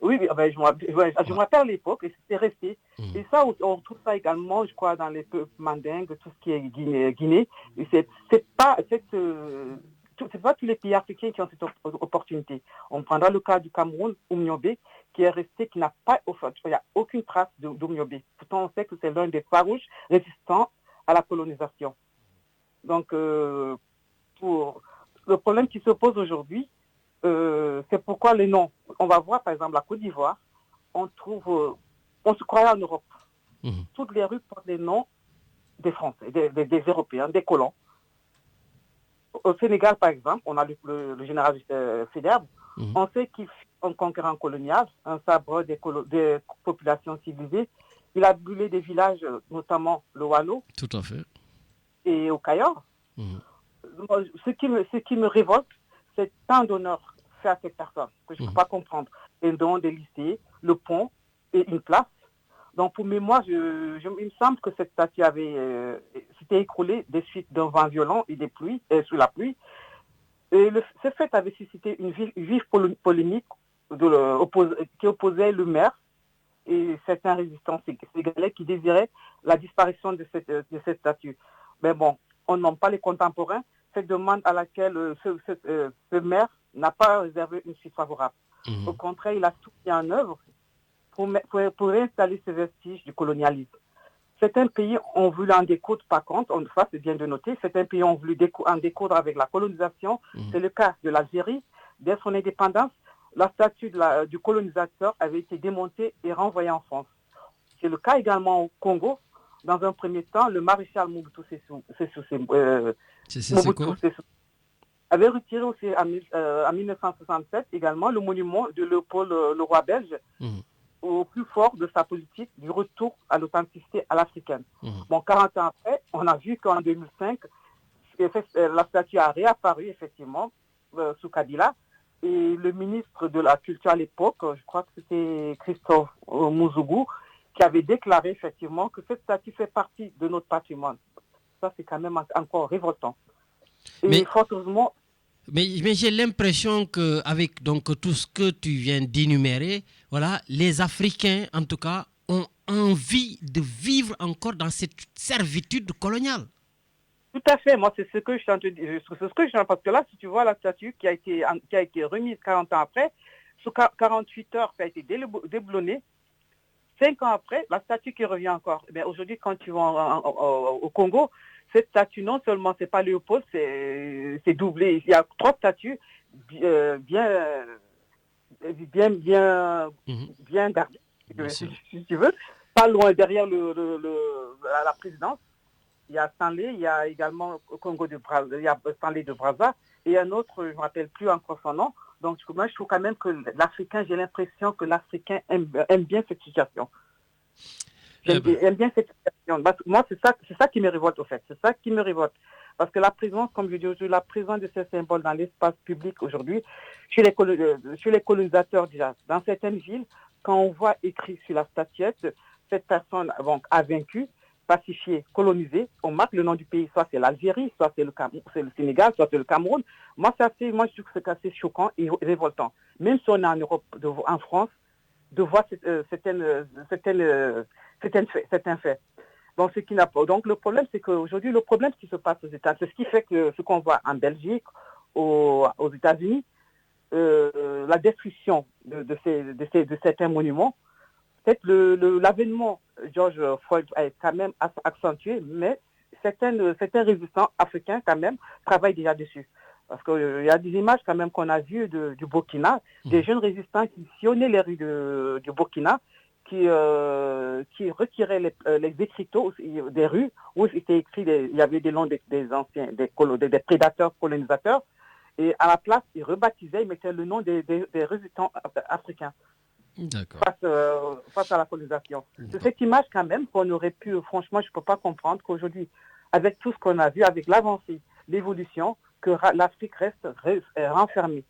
Oui, je me rappelle à l'époque, et c'était resté. Et ça, on retrouve ça également, je crois, dans les peuples mandingues, tout ce qui est Guinée. Et c'est pas tous les pays africains qui ont cette opportunité. On prendra le cas du Cameroun, Oumniobé, qui est resté, qui n'a pas, il n'y a aucune trace d'Oumniobé. Pourtant, on sait que c'est l'un des farouches résistants à la colonisation. Donc, pour le problème qui se pose aujourd'hui, c'est pourquoi les noms. On va voir, par exemple, la Côte d'Ivoire, on se croyait en Europe. Toutes les rues portent les noms des Français, des Européens, des colons. Au Sénégal, par exemple, on a le général Faidherbe. On sait qu'il fut un conquérant colonial, un sabre des populations civilisées. Il a brûlé des villages, notamment le Wallo. Tout à fait. Et au Cayor. Ce qui me révolte, c'est tant d'honneur fait à cette personne que je ne peux pas comprendre. Les dons des lycées, le pont et une place. Donc, pour mémoire, il me semble que cette statue s'était écroulée des suites d'un vent violent et des pluies, sous la pluie. Et ce fait avait suscité une vive polémique qui opposait le maire et certains résistants sénégalais qui désiraient la disparition de cette statue. Mais bon, on nomme pas les contemporains. Cette demande à laquelle ce maire n'a pas réservé une suite favorable. Au contraire, il a tout mis en œuvre pour réinstaller ces vestiges du colonialisme. Certains pays ont voulu en découdre, par contre, ça c'est bien de noter, certains pays ont voulu en découdre avec la colonisation. C'est le cas de l'Algérie. Dès son indépendance, la statue du colonisateur avait été démontée et renvoyée en France. C'est le cas également au Congo. Dans un premier temps, le maréchal Mobutu Sese avait retiré aussi en 1967 également le monument de Léopold le roi belge au plus fort de sa politique du retour à l'authenticité à l'africaine. Bon, 40 ans après, on a vu qu'en 2005, la statue a réapparu effectivement sous Kabila. Et le ministre de la Culture à l'époque, je crois que c'était Christophe Mouzougou, qui avait déclaré effectivement que cette statue fait partie de notre patrimoine. Ça, c'est quand même encore révoltant. Et fort heureusement... Mais j'ai l'impression qu'avec tout ce que tu viens d'énumérer, voilà, les Africains, en tout cas, ont envie de vivre encore dans cette servitude coloniale. Tout à fait. Moi, c'est ce que je suis en train de dire. C'est ce que je parce que là, si tu vois la statue qui a été remise 40 ans après, sous 48 heures, ça a été déboulonnée. 5 ans après, la statue qui revient encore. Mais aujourd'hui, quand tu vas au Congo, cette statue, non seulement c'est pas Léopold, c'est doublé. Il y a 3 statues bien gardées, si tu veux. Pas loin derrière la présidence. Il y a Stanley, il y a également Congo de Brazza, il y a Stanley de Brazza, et un autre, je ne me rappelle plus encore son nom. Donc, moi, je trouve quand même que l'Africain, j'ai l'impression que l'Africain aime bien cette situation. Aime bien cette situation. Moi, c'est ça qui me révolte, au fait. C'est ça qui me révolte. Parce que la présence, comme je dis aujourd'hui, la présence de ces symboles dans l'espace public aujourd'hui, chez les colonisateurs déjà, dans certaines villes, quand on voit écrit sur la statuette, cette personne a vaincu, pacifié, colonisé, on marque le nom du pays, soit c'est l'Algérie, soit c'est le Sénégal, soit c'est le Cameroun. Moi, je trouve que c'est assez choquant et révoltant. Même si on est en Europe, en France, de voir certains faits. Donc le problème, c'est qu'aujourd'hui, le problème qui se passe aux États-Unis, c'est ce qui fait que ce qu'on voit en Belgique, aux États-Unis, la destruction de certains monuments. Peut-être l'avènement George Floyd est quand même accentué, mais certains résistants africains quand même travaillent déjà dessus. Parce qu'il y a des images quand même qu'on a vues du Burkina, des jeunes résistants qui sillonnaient les rues du Burkina, qui retiraient les écriteaux des rues où il était écrit, il y avait des noms des anciens, des prédateurs colonisateurs, et à la place, ils rebaptisaient, ils mettaient le nom des résistants africains face à la colonisation. C'est cette image quand même qu'on aurait pu, franchement, je ne peux pas comprendre qu'aujourd'hui, avec tout ce qu'on a vu, avec l'avancée, l'évolution, que l'Afrique reste renfermée.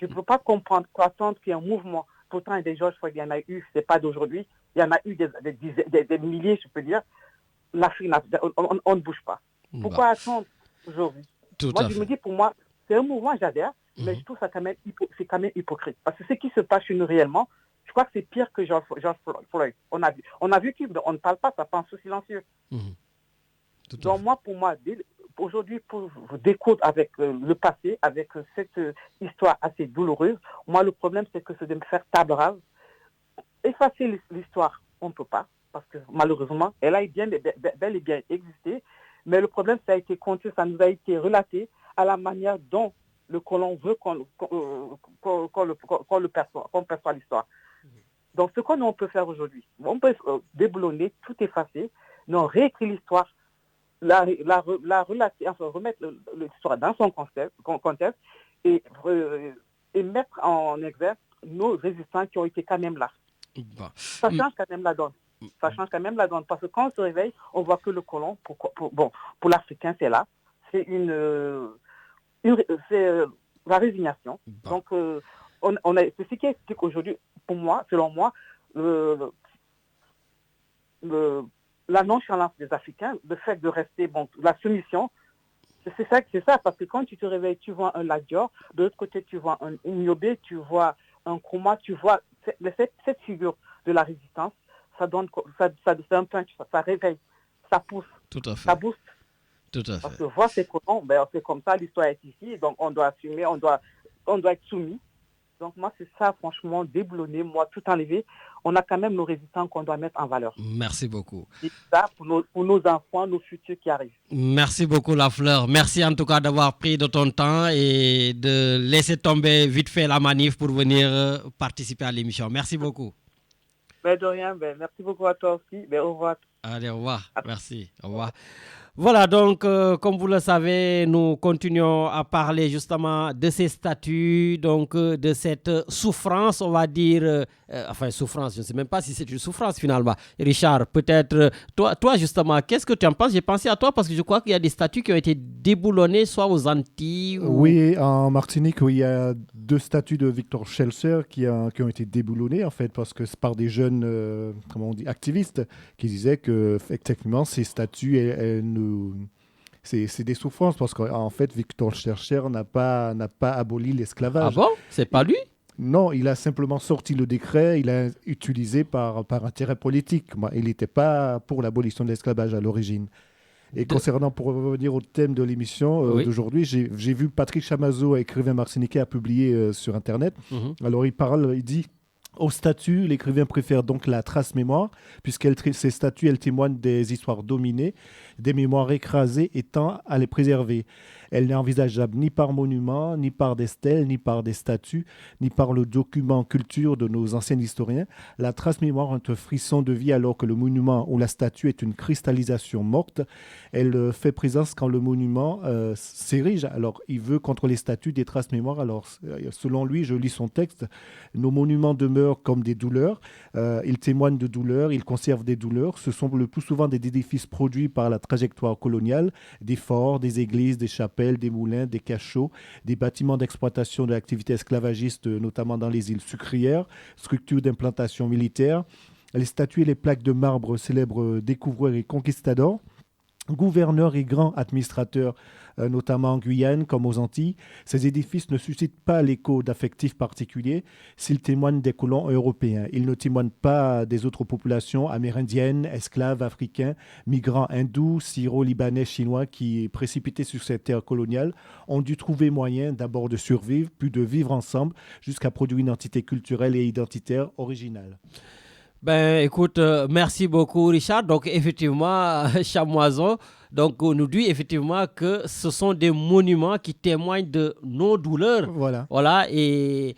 Je ne peux pas comprendre qu'attendre qu'il y ait un mouvement. Pourtant, des Georges Floyd, il y en a eu, ce n'est pas d'aujourd'hui, il y en a eu des milliers, je peux dire. L'Afrique, on ne bouge pas. Pourquoi attendre aujourd'hui? Moi, je me dis, pour moi, c'est un mouvement, j'adhère, mais je trouve ça quand même, c'est quand même hypocrite. Parce que ce qui se passe chez nous réellement, je crois que c'est pire que George Floyd. On a vu qu'on ne parle pas, ça pense sous silencieux. Donc moi, pour moi, aujourd'hui, pour vous découdre avec le passé, avec cette histoire assez douloureuse, moi, le problème, c'est que c'est de me faire table rase. Effacer l'histoire, on ne peut pas, parce que malheureusement, elle a bel et bien existé, mais le problème, ça a été compté, ça nous a été relaté à la manière dont le colon veut qu'on perçoit l'histoire. Donc, ce qu'on peut faire aujourd'hui, on peut déboulonner, tout effacer, non, réécrire l'histoire, remettre l'histoire dans son contexte et mettre en exergue nos résistants qui ont été quand même là. Ça change quand même la donne. Ça change quand même la donne parce que quand on se réveille, on voit que le colon, pour l'Africain, c'est là. C'est c'est la résignation. Donc, c'est ce qui explique aujourd'hui, pour moi, selon moi, la nonchalance des Africains, le fait de rester, la soumission, c'est ça, parce que quand tu te réveilles, tu vois un Lat Dior, de l'autre côté, tu vois un Niobé, tu vois un Nkrumah, tu vois cette figure de la résistance, ça donne, ça un punch, ça réveille, ça pousse, ça booste. Tout à fait. Parce que voir ces colons, c'est comme ça, l'histoire est ici, donc on doit assumer, on doit être soumis. Donc moi, c'est ça, franchement, déboulonner, moi, tout enlever. On a quand même nos résistants qu'on doit mettre en valeur. Merci beaucoup. C'est ça pour nos enfants, nos futurs qui arrivent. Merci beaucoup, Lafleur. Merci en tout cas d'avoir pris de ton temps et de laisser tomber vite fait la manif pour venir participer à l'émission. Merci beaucoup. De rien, merci beaucoup à toi aussi. Au revoir. Allez, au revoir. Merci. Au revoir. Voilà, donc, comme vous le savez, nous continuons à parler justement de ces statuts, donc de cette souffrance, on va dire, souffrance, je ne sais même pas si c'est une souffrance finalement. Richard, peut-être, toi justement, qu'est-ce que tu en penses? J'ai pensé à toi parce que je crois qu'il y a des statuts qui ont été déboulonnés, soit aux Antilles ou... Oui, en Martinique, il y a 2 statuts de Victor Schellser qui ont été déboulonnés, en fait, parce que c'est par des jeunes, activistes, qui disaient que, effectivement, ces statuts, c'est des souffrances parce qu'en fait, Victor Schellser n'a pas aboli l'esclavage. Ah bon? C'est pas lui? Non, il a simplement sorti le décret, il l'a utilisé par intérêt politique. Il n'était pas pour l'abolition de l'esclavage à l'origine. Et concernant, pour revenir au thème de l'émission d'aujourd'hui, j'ai vu Patrick Chamazo, écrivain martiniquais, a publié sur Internet. Alors il dit... Au statut, l'écrivain préfère donc la trace mémoire, puisque ces statuts, elles témoignent des histoires dominées, des mémoires écrasées et tend à les préserver. Elle n'est envisageable ni par monument, ni par des stèles, ni par des statues, ni par le document culture de nos anciens historiens. La trace mémoire est un frisson de vie alors que le monument ou la statue est une cristallisation morte. Elle fait présence quand le monument s'érige. Alors, il veut contre les statues des traces mémoire. Alors, selon lui, je lis son texte, nos monuments demeurent comme des douleurs. Ils témoignent de douleurs, ils conservent des douleurs. Ce sont le plus souvent des édifices produits par la trajectoire coloniale, des forts, des églises, des chapelles, des moulins, des cachots, des bâtiments d'exploitation de l'activité esclavagiste, notamment dans les îles sucrières, structures d'implantation militaire, les statues et les plaques de marbre célèbres découvreurs et conquistadors, gouverneurs et grands administrateurs, notamment en Guyane comme aux Antilles. Ces édifices ne suscitent pas l'écho d'affectifs particuliers s'ils témoignent des colons européens. Ils ne témoignent pas des autres populations amérindiennes, esclaves, africains, migrants hindous, syro-libanais, chinois qui, précipités sur cette terre coloniale, ont dû trouver moyen d'abord de survivre, puis de vivre ensemble jusqu'à produire une entité culturelle et identitaire originale. Ben, écoute, merci beaucoup, Richard. Donc, effectivement, Chamoiseau nous dit effectivement que ce sont des monuments qui témoignent de nos douleurs. Voilà, et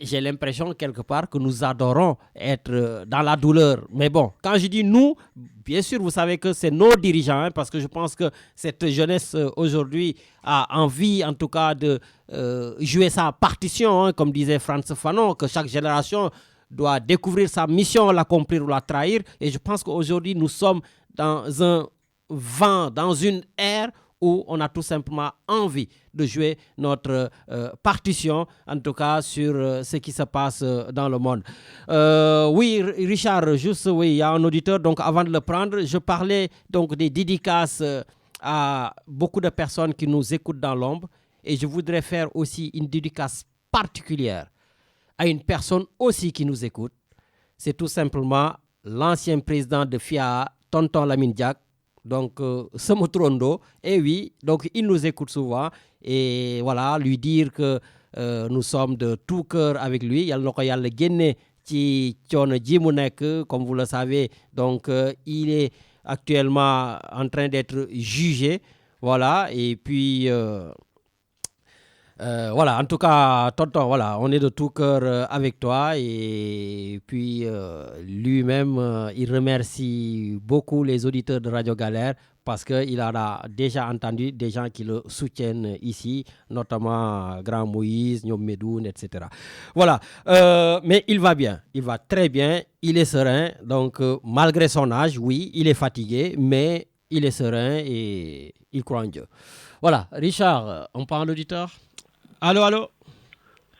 j'ai l'impression quelque part que nous adorons être dans la douleur. Mais bon, quand je dis nous, bien sûr, vous savez que c'est nos dirigeants, hein, parce que je pense que cette jeunesse aujourd'hui a envie, en tout cas, de jouer sa partition, hein, comme disait Frantz Fanon, que chaque génération doit découvrir sa mission, l'accomplir ou la trahir. Et je pense qu'aujourd'hui, nous sommes dans un vent, dans une ère où on a tout simplement envie de jouer notre partition, en tout cas sur ce qui se passe dans le monde. Oui, Richard, juste, oui, il y a un auditeur, donc avant de le prendre, je parlais donc des dédicaces à beaucoup de personnes qui nous écoutent dans l'ombre, et je voudrais faire aussi une dédicace particulière à une personne aussi qui nous écoute. C'est tout simplement l'ancien président de FIA, Tonton Lamine Diack, donc Semou Trondo. Et oui, donc il nous écoute souvent. Et voilà, lui dire que nous sommes de tout cœur avec lui. Yàlla na ko Yàlla génne ci coono ji mu nekk, comme vous le savez. Donc il est actuellement en train d'être jugé. Voilà, et puis... voilà, en tout cas, tonton, voilà, on est de tout cœur avec toi, et puis lui-même, il remercie beaucoup les auditeurs de Radio Galère parce qu'il a déjà entendu des gens qui le soutiennent ici, notamment Grand Moïse, Nyom Medoun, etc. Voilà, mais il va bien, il va très bien, il est serein, donc malgré son âge, oui, il est fatigué, mais il est serein et il croit en Dieu. Voilà, Richard, on parle l'auditeur. Allo.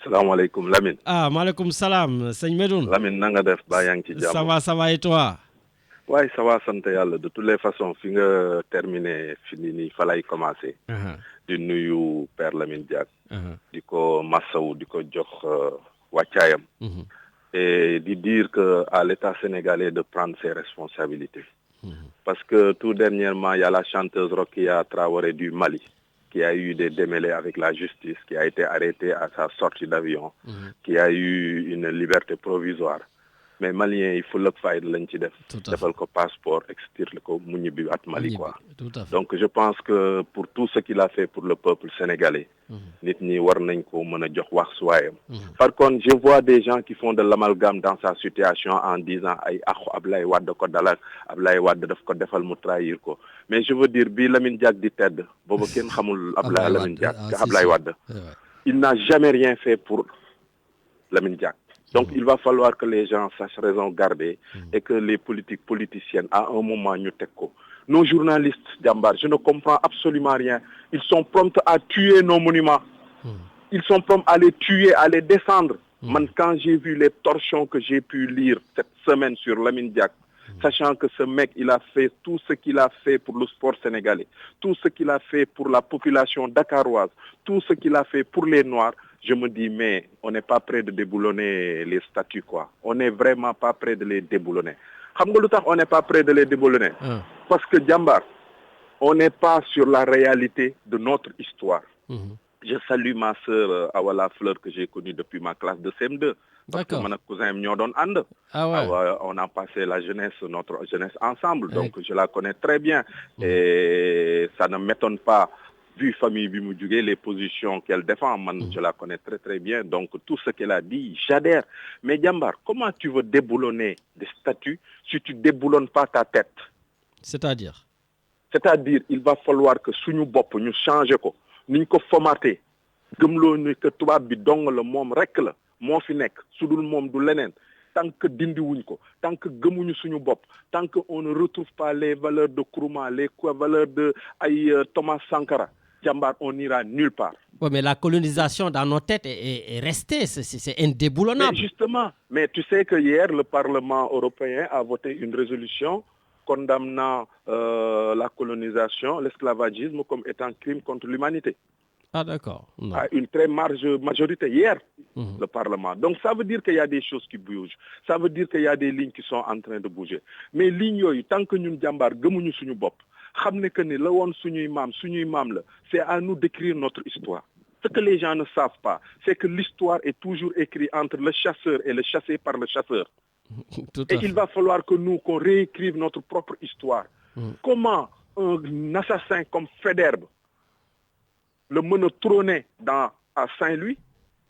Salam alaikum, Lamine. Ah, maaleykum salam, Seigne Medoun. Lamine, nanga def ba yang ci jamm. Ça va, et toi? Ouais, ça va, sant Yalla. De toutes les façons, fi nga terminé, fini ni fa lay commencer. Di nuyu Père Lamine Diack. Diko massaw, diko jox wacayam. Et di dire que à l'État sénégalais de prendre ses responsabilités. Parce que tout dernièrement, il y a la chanteuse Rokia Traoré du Mali qui a eu des démêlés avec la justice, qui a été arrêté à sa sortie d'avion, qui a eu une liberté provisoire. Mais Malien, il faut le faire de l'intidef, defal ko passeport, extirper ko Mounibi at Mali quoi. Donc je pense que pour tout ce qu'il a fait pour le peuple sénégalais, nit ñi war nañ ko mëna jox wax suwayam. Par contre, je vois des gens qui font de l'amalgame dans sa situation en disant ay akhu Ablaye Wade ko dalak, Ablaye Wade daf ko defal mu trahir ko. Mais je veux dire bi Lamine Diack di tedd, bobu ken xamul Ablaye Lamine Diack, Ablaye Wade. Il n'a jamais rien fait pour Lamine Diack. Donc il va falloir que les gens sachent raison garder et que les politiciennes, à un moment, nous t'écoutent. Nos journalistes, Djambar, je ne comprends absolument rien. Ils sont prompts à tuer nos monuments. Ils sont prompts à les tuer, à les descendre. Quand j'ai vu les torchons que j'ai pu lire cette semaine sur Lamine Diack, sachant que ce mec, il a fait tout ce qu'il a fait pour le sport sénégalais, tout ce qu'il a fait pour la population dakaroise, tout ce qu'il a fait pour les Noirs, je me dis, mais on n'est pas prêt de déboulonner les statues, quoi. On n'est vraiment pas prêt de les déboulonner. On n'est pas prêt de les déboulonner. Parce que, Djambar, on n'est pas sur la réalité de notre histoire. Je salue ma sœur Awala Fleur que j'ai connue depuis ma classe de CM2. Parce que mon cousin Mnyodon And. On a passé la jeunesse, notre jeunesse ensemble. Donc je la connais très bien. Et ça ne m'étonne pas. Vu famille Bimoudjugé, les positions qu'elle défend, je la connais très très bien. Donc tout ce qu'elle a dit, j'adhère. Mais Djambar, comment tu veux déboulonner des statues si tu ne déboulonnes pas ta tête? C'est-à-dire, il va falloir que Sounou Bop nous change, nous formater. Gëmloo ni que tubaab bi dong la moom rek la moo fi nekk su dul moom du leneen tant que dindi wuñ ko tant que gëmuñu suñu bopp tant que on ne retrouve pas les valeurs de Nkrumah, les valeurs de Thomas Sankara, Djambar, on n'ira nulle part. Oui, mais la colonisation dans nos têtes est restée, c'est indéboulonnable. Mais justement, mais tu sais que hier, le Parlement européen a voté une résolution condamnant la colonisation, l'esclavagisme comme étant crime contre l'humanité. Ah d'accord. À une très large majorité hier, le Parlement. Donc ça veut dire qu'il y a des choses qui bougent. Ça veut dire qu'il y a des lignes qui sont en train de bouger. Mais lignes, tant que nous Djambar gëmuñu suñu bopp, xamné que ni la won suñuy maam la, c'est à nous d'écrire notre histoire. Ce que les gens ne savent pas, c'est que l'histoire est toujours écrite entre le chasseur et le chassé par le chasseur. Et il va falloir que nous, qu'on réécrive notre propre histoire. Comment un assassin comme Faidherbe le mène trôner à Saint-Louis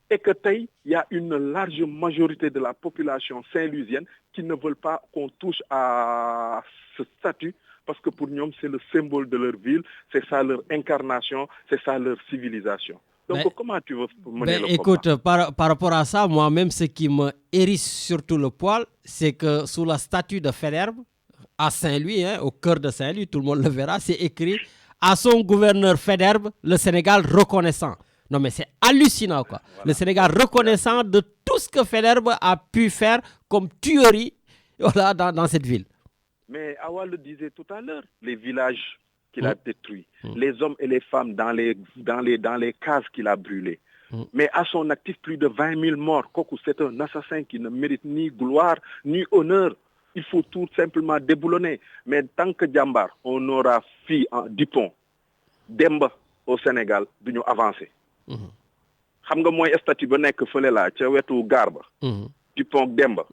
et que il y a une large majorité de la population saint-louisienne qui ne veulent pas qu'on touche à ce statut parce que pour nous, c'est le symbole de leur ville, c'est ça leur incarnation, c'est ça leur civilisation. Donc comment tu veux mener le écoute, combat? par rapport à ça, moi-même, ce qui me hérisse surtout le poil, c'est que sous la statue de Faidherbe, à Saint-Louis, au cœur de Saint-Louis, tout le monde le verra, c'est écrit « À son gouverneur Faidherbe, le Sénégal reconnaissant ». Non mais c'est hallucinant quoi. Voilà. Le Sénégal reconnaissant de tout ce que Faidherbe a pu faire comme tuerie dans cette ville. Mais Awa le disait tout à l'heure, les villages qu'il a détruits, les hommes et les femmes dans les cases qu'il a brûlées. Mais à son actif, plus de 20 000 morts. Kokou, c'est un assassin qui ne mérite ni gloire, ni honneur. Il faut tout simplement déboulonner. Mais tant que Djambar, on aura Dupont, Demba au Sénégal, de nous avancer. Xam nga mooy statut ba nekk fële la ca wetu gaar ba Dupont Demba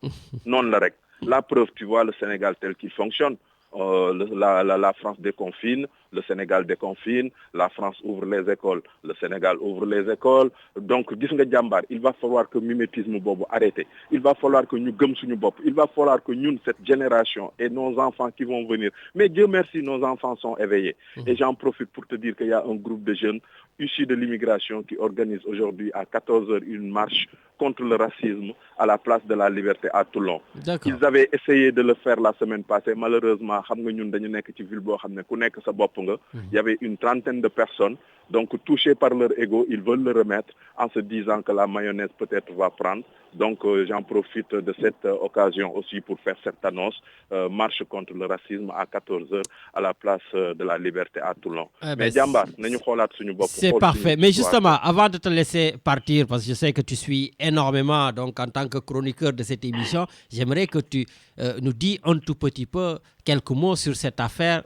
noonu la rek la preuve tu vois le Sénégal tel qu'il fonctionne la France déconfine, le Sénégal déconfine, la France ouvre les écoles, le Sénégal ouvre les écoles. Donc, gis nga jàmbaar, il va falloir que mimétisme bobu arrête. Il va falloir que nous gëm suñu bop. Il va falloir que nous, cette génération et nos enfants qui vont venir. Mais Dieu merci, nos enfants sont éveillés. Et j'en profite pour te dire qu'il y a un groupe de jeunes issus de l'immigration qui organise aujourd'hui à 14h une marche contre le racisme à la place de la Liberté à Toulon. Ils avaient essayé de le faire la semaine passée. Malheureusement, il y avait une trentaine de personnes, donc touchées par leur ego, ils veulent le remettre en se disant que la mayonnaise peut-être va prendre. Donc j'en profite de cette occasion aussi pour faire cette annonce, marche contre le racisme à 14h à la place de la Liberté à Toulon. C'est parfait. Mais justement, avant de te laisser partir, parce que je sais que tu suis énormément, donc en tant que chroniqueur de cette émission, j'aimerais que tu nous dis un tout petit peu quelques mots sur cette affaire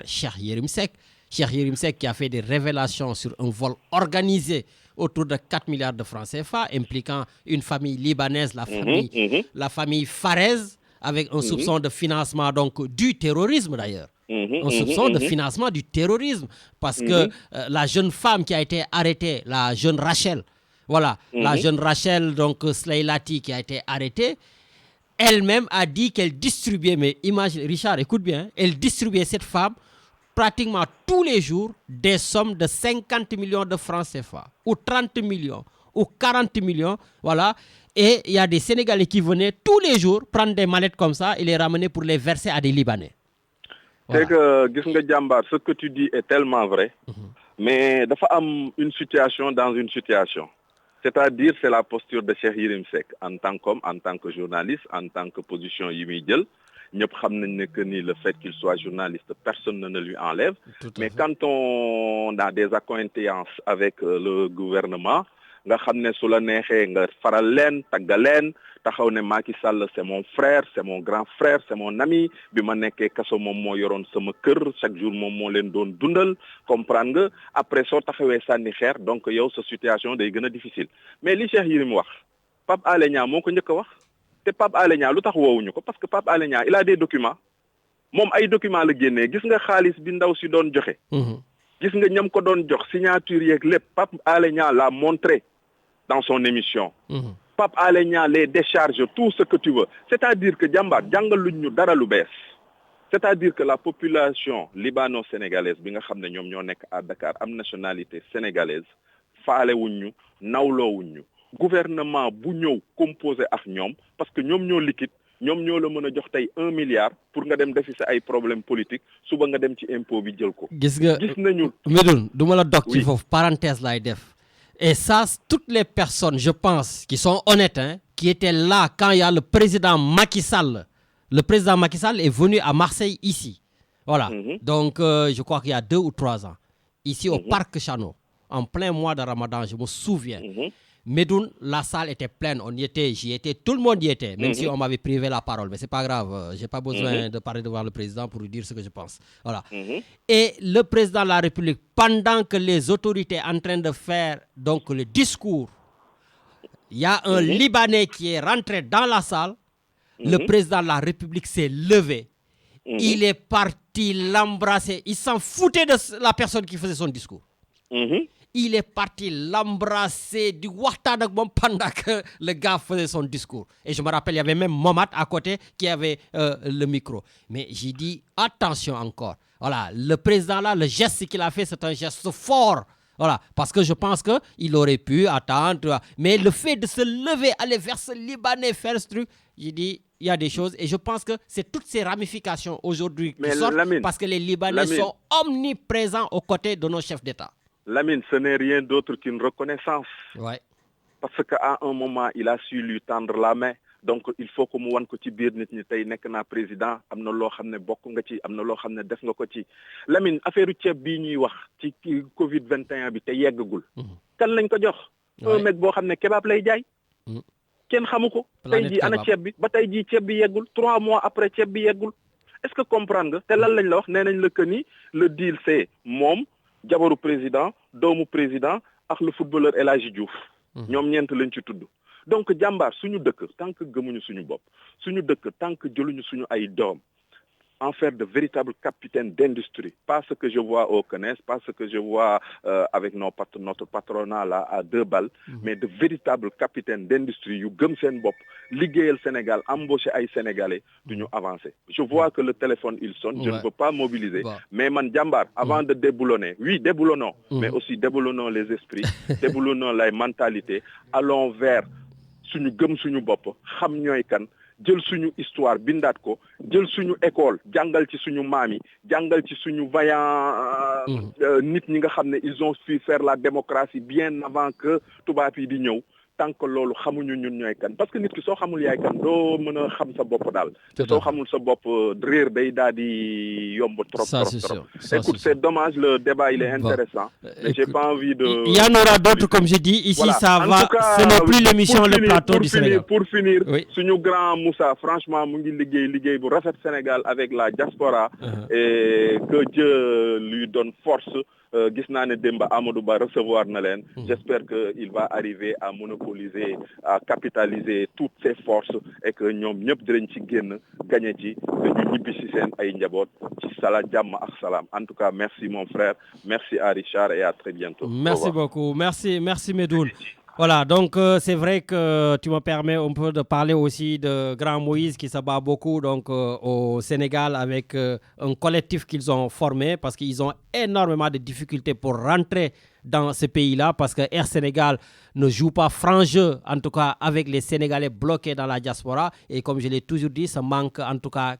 Cheikh Yérim Seck. Cheikh Yérim Seck qui a fait des révélations sur un vol organisé autour de 4 milliards de francs CFA, impliquant une famille libanaise, la famille Farez, avec un soupçon de financement donc, du terrorisme d'ailleurs. Un soupçon de financement du terrorisme. Parce que la jeune femme qui a été arrêtée, la jeune Rachel, la jeune Rachel, donc Sleilati, qui a été arrêtée, elle-même a dit qu'elle distribuait, mais imagine, Richard, écoute bien, elle distribuait cette femme pratiquement tous les jours des sommes de 50 millions de francs CFA, ou 30 millions, ou 40 millions, voilà. Et il y a des Sénégalais qui venaient tous les jours prendre des mallettes comme ça et les ramener pour les verser à des Libanais. Voilà. C'est que, Gisnga Djambar, ce que tu dis est tellement vrai, mais il y a une situation dans une situation. C'est-à-dire, c'est la posture de Cheikh Yérim Seck en tant qu'homme, en tant que journaliste, en tant que position yimidjel. Ñëpp xam nañ ne que ni le fait qu'il soit journaliste, personne ne lui enlève. Mais quand on a des accointances avec le gouvernement, nga xam ne su la neexee nga faral leen tagga leen taxaw ne Macky Sall c'est mon frère, c'est mon grand frère, c'est mon ami bi ma nekkee kaso moom moo yoroon sama kër chaque jour moom moo leen doon dundal comprendre nga après soo taxawee sànni xeer donc yow sa situation day gën a difficile. Mais li Cheikh Yérim wax Pape Alé Niang moo ko njëkk a wax. te Pape Alé Niang lu tax woowuñu ko parce que Pape Alé Niang il a des documents moom ay documents la génnee gis nga xaalis bi ndaw si doon joxe. gis nga ñam ko doon jox signature yeeg lépp Pape Alé Niang l'a montré dans son émission. Pape Alé Niang les décharge tout ce que tu veux c'est-à-dire que jàmbaar jàngaluñ ñu dara lu bees c'est-à-dire que la population libano-sénégalaise bi nga xam ne ñoom ñoo nekk à Dakar am nationalité sénégalaise faalewuñ ñu nawloowuñ ñu. Gouvernement bu ñëw composé ak ñoom parce que ñoom ñoo liquide ñoom ñoo la mën a jox tey 1 milliard pour nga dem defi sa ay problème politique suba nga dem ci impôt bi jël ko. gis nañu. Medoune du ma la dog ci foofu parenthèse laay def. Et ça, toutes les personnes, je pense, qui sont honnêtes, qui étaient là quand il y a le président Macky Sall. Le président Macky Sall est venu à Marseille ici. Voilà. Donc, je crois qu'il y a 2 ou 3 ans. Ici au Parc Chano, en plein mois de Ramadan, je me souviens. Medoune, la salle était pleine, on y était, j'y étais, tout le monde y était, même si on m'avait privé la parole. Mais c'est pas grave, j'ai pas besoin de parler devant le président pour lui dire ce que je pense. Voilà. Et le président de la République, pendant que les autorités en train de faire donc le discours il y a un Libanais qui est rentré dans la salle. Le président de la République s'est levé. Il est parti l'embrasser. Il s'en foutait de la personne qui faisait son discours. Il est parti l'embrasser du waxtaan pendant que le gars faisait son discours. Et je me rappelle, il y avait même Mohamed à côté qui avait le micro. Mais j'ai dit, attention encore. Voilà, le président là, le geste qu'il a fait, c'est un geste fort. Voilà, parce que je pense qu'il aurait pu attendre. Mais le fait de se lever, aller vers ce Libanais, faire ce truc, j'ai dit, il y a des choses. Et je pense que c'est toutes ces ramifications aujourd'hui qui sortent parce que les Libanais sont omniprésents aux côtés de nos chefs d'État. Lamine, ce n'est rien d'autre qu'une reconnaissance. Ouais. Parce qu'à un moment, il a su lui tendre la main. Donc, il faut que mu wan ko ci biir nit ñi tey nekk naa président am na loo xam ne bokk nga ci am na loo xam ne def nga ko ci. Lamine affaire ceeb bii ñuy wax ci Covid 21 bi te yeggagul. kan lañ ko jox. un mec boo xam ne kebab lay jaay. kenn xamu ko. tey jii ana ceeb bi ba tey jii ceeb bi yeggul 3 mois après ceeb bi yeggul. est-ce que comprendre nga te lan lañ la wax nee nañ la que ni le deal c'est moom jabaru président doomu président ak le footballeur El Hadji Diouf. ñoom ñeent lañ ci tudd. donc jàmbaar suñu dëkk tant que gëmuñu suñu bopp suñu dëkk tant que jëluñu suñu ay doom en faire de véritables capitaines d'industrie. Pas ce que je vois au CNES, pas ce que je vois avec notre patronat là à 2 balles, mais de véritables capitaines d'industrie yu gëm seen bopp liggéeyal Sénégal embaucher ay Sénégalais duñu avancer. Je vois que le téléphone il sonne, je ne peux pas mobiliser, mais man jàmbaar avant de déboulonner, oui déboulonnons, mais aussi déboulonnons les esprits, déboulonnons les mentalités, allons vers suñu gëm suñu bopp xam ñooy kan jël suñu histoire bindaat ko jël suñu école jàngal ci suñu maam yi jàngal ci suñu vaillant nit ñi nga xam ne ils ont su faire la démocratie bien avant que tubaab yi di ñëw tant que loolu xamuñu ñun ñooy kan parce que nit ki soo xamul yaay kan doo mën a xam sa bopp daal te soo xamul sa bopp réer day daal di yomb trop. Écoute, c'est dommage, le débat il est intéressant, mais j'ai pas envie de. Il y en aura d'autres comme je dis ici, voilà. Ça va. Ce n'est plus l'émission Le Plateau du Sénégal. Pour finir, suñu grand Moussa, franchement mu ngi liggéey bu rafet Sénégal avec la diaspora et que Dieu lui donne force. Gis naa ne Demba Amadou Ba recevoir na leen. J'espère que il va arriver à monopoliser, à capitaliser toutes ses forces et que ñoom ñëpp dinañ ci génn gagné ci dañu ñibbi ci seen ay njaboot ci sala jàmm ak salaam. En tout cas, merci mon frère, merci à Richard et à très bientôt. Merci beaucoup, merci Medoune. Voilà, donc c'est vrai que tu me permets un peu de parler aussi de Grand Moïse qui se bat beaucoup donc, au Sénégal avec un collectif qu'ils ont formé parce qu'ils ont énormément de difficultés pour rentrer dans ce pays-là parce que Air Sénégal ne joue pas franc jeu, en tout cas avec les Sénégalais bloqués dans la diaspora. Et comme je l'ai toujours dit, ce manque, en tout cas,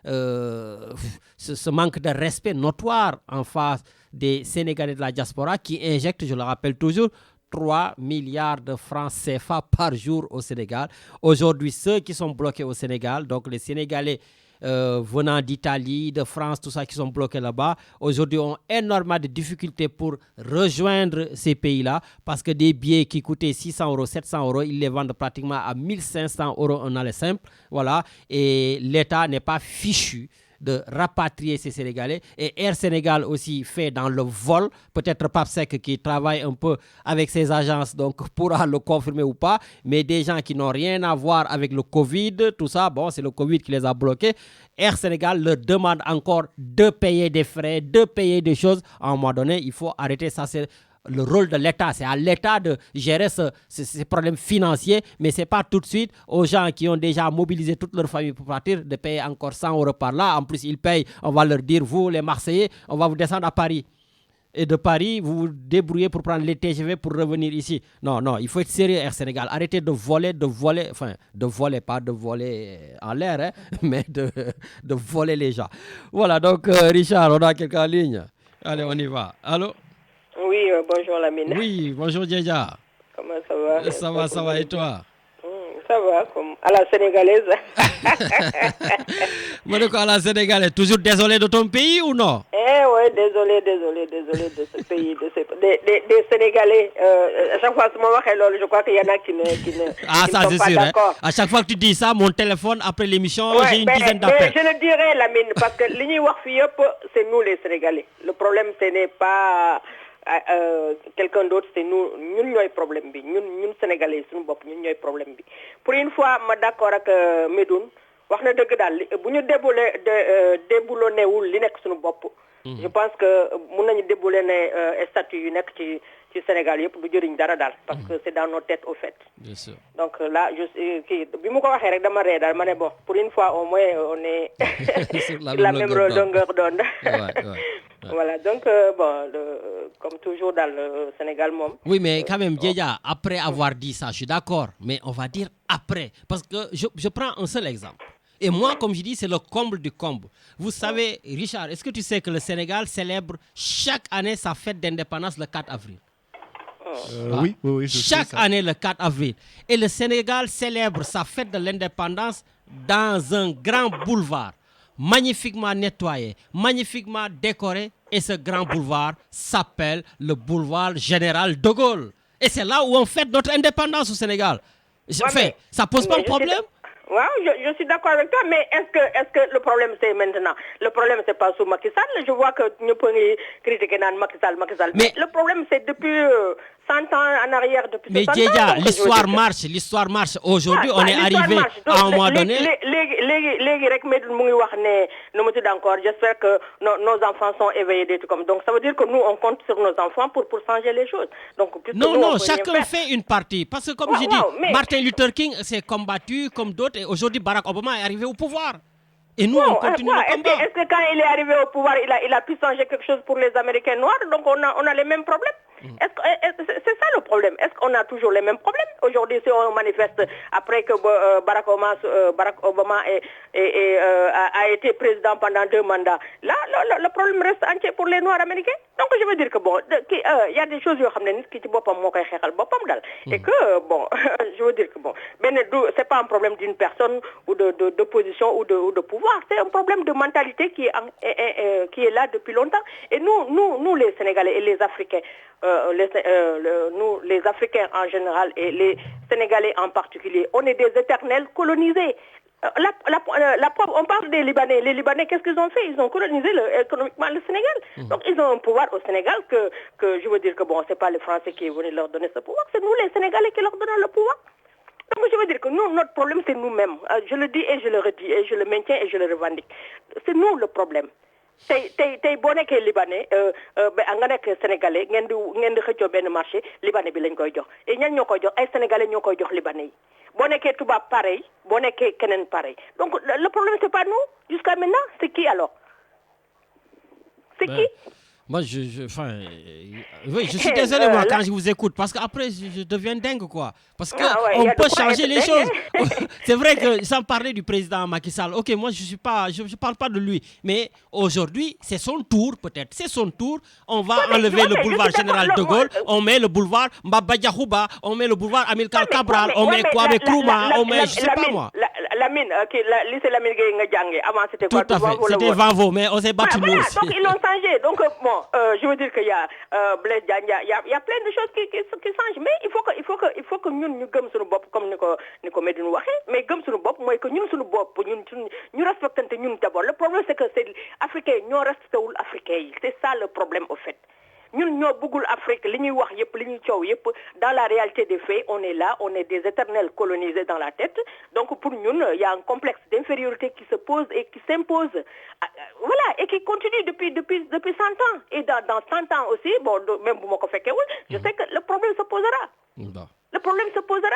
ce manque de respect notoire en face des Sénégalais de la diaspora qui injectent, je le rappelle toujours, 3 milliards de francs CFA par jour au Sénégal. Aujourd'hui, ceux qui sont bloqués au Sénégal, donc les Sénégalais venant d'Italie, de France, tout ça qui sont bloqués là-bas, aujourd'hui ont énormément de difficultés pour rejoindre ces pays-là parce que des billets qui coûtaient 600 €, 700 €, ils les vendent pratiquement à 1500 € un aller simple. Voilà. Et l'État n'est pas fichu de rapatrier ces Sénégalais. Et Air Sénégal aussi fait dans le vol, peut-être Papsec qui travaille un peu avec ses agences, donc pourra le confirmer ou pas, mais des gens qui n'ont rien à voir avec le Covid, tout ça, bon, c'est le Covid qui les a bloqués. Air Sénégal leur demande encore de payer des frais, de payer des choses. À un moment donné, il faut arrêter ça, c'est le rôle de l'État, c'est à l'État de gérer ces problèmes financiers, mais ce n'est pas tout de suite aux gens qui ont déjà mobilisé toute leur famille pour partir de payer encore 100 € par là. En plus, ils payent, on va leur dire, vous les Marseillais, on va vous descendre à Paris. Et de Paris, vous vous débrouillez pour prendre les TGV pour revenir ici. Non, il faut être sérieux, Air Sénégal. Arrêtez de voler, enfin, de voler, pas de voler en l'air, hein, mais de voler les gens. Voilà, donc Richard, on a quelqu'un en ligne. Allez, on y va. Allô? Oui, bonjour Lamine. Oui, bonjour Djedja. Comment ça va? Ça va, et toi? Ça va, comme à la sénégalaise. À la sénégalaise, toujours désolé de ton pays ou non? Oui, désolé de ce pays, des Sénégalais. À chaque fois que je crois qu'il y en a qui ne sont pas d'accord. À chaque fois que tu dis ça, mon téléphone, après l'émission, j'ai une dizaine Mais d'appels. je le dirai, Lamine, parce que c'est nous les Sénégalais. Le problème, ce n'est pas quelqu'un d'autre, c'est nous. Ñun ñooy problème bi. Ñun Sénégalais suñu bopp ñun ñooy problème bi. Pour une fois ma d'accord ak Medoune wax na dëgg daal bu ñu déboulonné wul li nekk suñu bopp. Je pense que mun nañu déboulonné statut yu nekk ci Sénégal yëpp du jëriñ dara daal parce que c'est dans nos têtes au fait. Bien sûr. Donc là bi mu ko waxee rek dama ree daal ma ne bon pour une fois au moins on est sur la même longueur d'onde. Voilà, donc comme toujours dans le Sénégal moom. Oui, mais quand même, Djedja, après avoir dit ça, je suis d'accord, mais on va dire après. Parce que je prends un seul exemple. Et moi, comme je dis, c'est le comble du comble. Vous savez, Richard, est-ce que tu sais que le Sénégal célèbre chaque année sa fête d'indépendance le 4 avril? Oui, chaque année le 4 avril. Et le Sénégal célèbre sa fête de l'indépendance dans un grand boulevard, magnifiquement nettoyé, magnifiquement décoré. Et ce grand boulevard s'appelle le boulevard Général de Gaulle. Et c'est là où on fête notre indépendance au Sénégal. Ça pose pas de problème? Je suis d'accord avec toi, mais est-ce que le problème c'est maintenant? Le problème c'est pas sous Macky Sall. Je vois que nous pouvons critiquer Macky Sall. Mais le problème c'est depuis 100 ans en arrière, depuis 60 ans. Mais Djedja, l'histoire marche. Aujourd'hui, on est arrivé à un moment donné. J'espère que nos enfants sont éveillés des trucs comme. Donc ça veut dire que nous on compte sur nos enfants pour changer les choses. Donc non, chacun fait une partie. Parce que comme je dis, Martin Luther King s'est combattu comme d'autres et aujourd'hui Barack Obama est arrivé au pouvoir. Et nous, on continue le combat. Est-ce que quand il est arrivé au pouvoir, il a pu changer quelque chose pour les Américains noirs? Donc on a les mêmes problèmes. C'est ça le problème. Est-ce qu'on a toujours les mêmes problèmes? Aujourd'hui, si on manifeste après que Barack Obama a été président pendant 2 mandats, là, le problème reste entier pour les Noirs américains. Donc je veux dire que il y a des choses qui et que je veux dire que c'est pas un problème d'une personne ou de position ou de pouvoir, c'est un problème de mentalité qui est là depuis longtemps. Et nous les Sénégalais et les Africains, nous les Africains en général et les Sénégalais en particulier, on est des éternels colonisés. On parle des Libanais. Les Libanais, qu'est-ce qu'ils ont fait? Ils ont colonisé économiquement le Sénégal. Donc ils ont un pouvoir au Sénégal que je veux dire que c'est pas les Français qui est venu leur donner ce pouvoir, c'est nous les Sénégalais qui leur donnons le pouvoir. Donc je veux dire que nous, notre problème c'est nous-mêmes. Je le dis et je le redis et je le maintiens et je le revendique. C'est nous le problème. tey boo nekkee libanais nga nekk sénégalais ngeen di xëccoo benn marché libanais bi lañ koy jox et ñan ñoo koy jox ay sénégalais ñoo koy jox libanais yi boo nekkee tubaab pareil boo nekkee keneen pareil donc le problème c'est pas nous jusqu'à maintenant c'est qui alors c'est qui? Moi, je suis désolé moi, quand je vous écoute, parce qu'après, je deviens dingue, quoi. Parce qu'on peut changer les choses. C'est vrai que, sans parler du président Macky Sall, ok, moi, je parle pas de lui, mais aujourd'hui, c'est son tour, peut-être. C'est son tour. On va enlever le boulevard Général de Gaulle, on met le boulevard Mbaba Diakhouba, on met le boulevard Amilcar Cabral, on met Kwame Nkrumah, on met, je sais pas moi. Lamine, lycée Lamine Gueye nga jàngé avant c'était quoi? Tout à fait, c'était Vanvo, mais on s'est battu nous aussi. Donc ils l'ont changé. Donc je veux dire qu'il y a Blaise Diagne, il y a plein de choses qui changent, mais il faut que ñun ñu gëm suñu bopp comme ni ko Medoune waxé, mais gëm suñu bopp moy que ñun suñu bopp ñu respectante ñun d'abord. Le problème c'est que c'est africain ñoo respecté wul africain, c'est ça le problème au fait. Ñun ñoo bëggul Afrique li ñuy wax yépp li ñuy ciow yépp dans la réalité des faits on est là, on est des éternels colonisés dans la tête. Donc pour ñun il y a un complexe d'infériorité qui se pose et qui s'impose. Voilà, et qui continue depuis 100 ans et dans 100 ans aussi même bu mako féké wul, je sais que le problème se posera. Le problème se posera.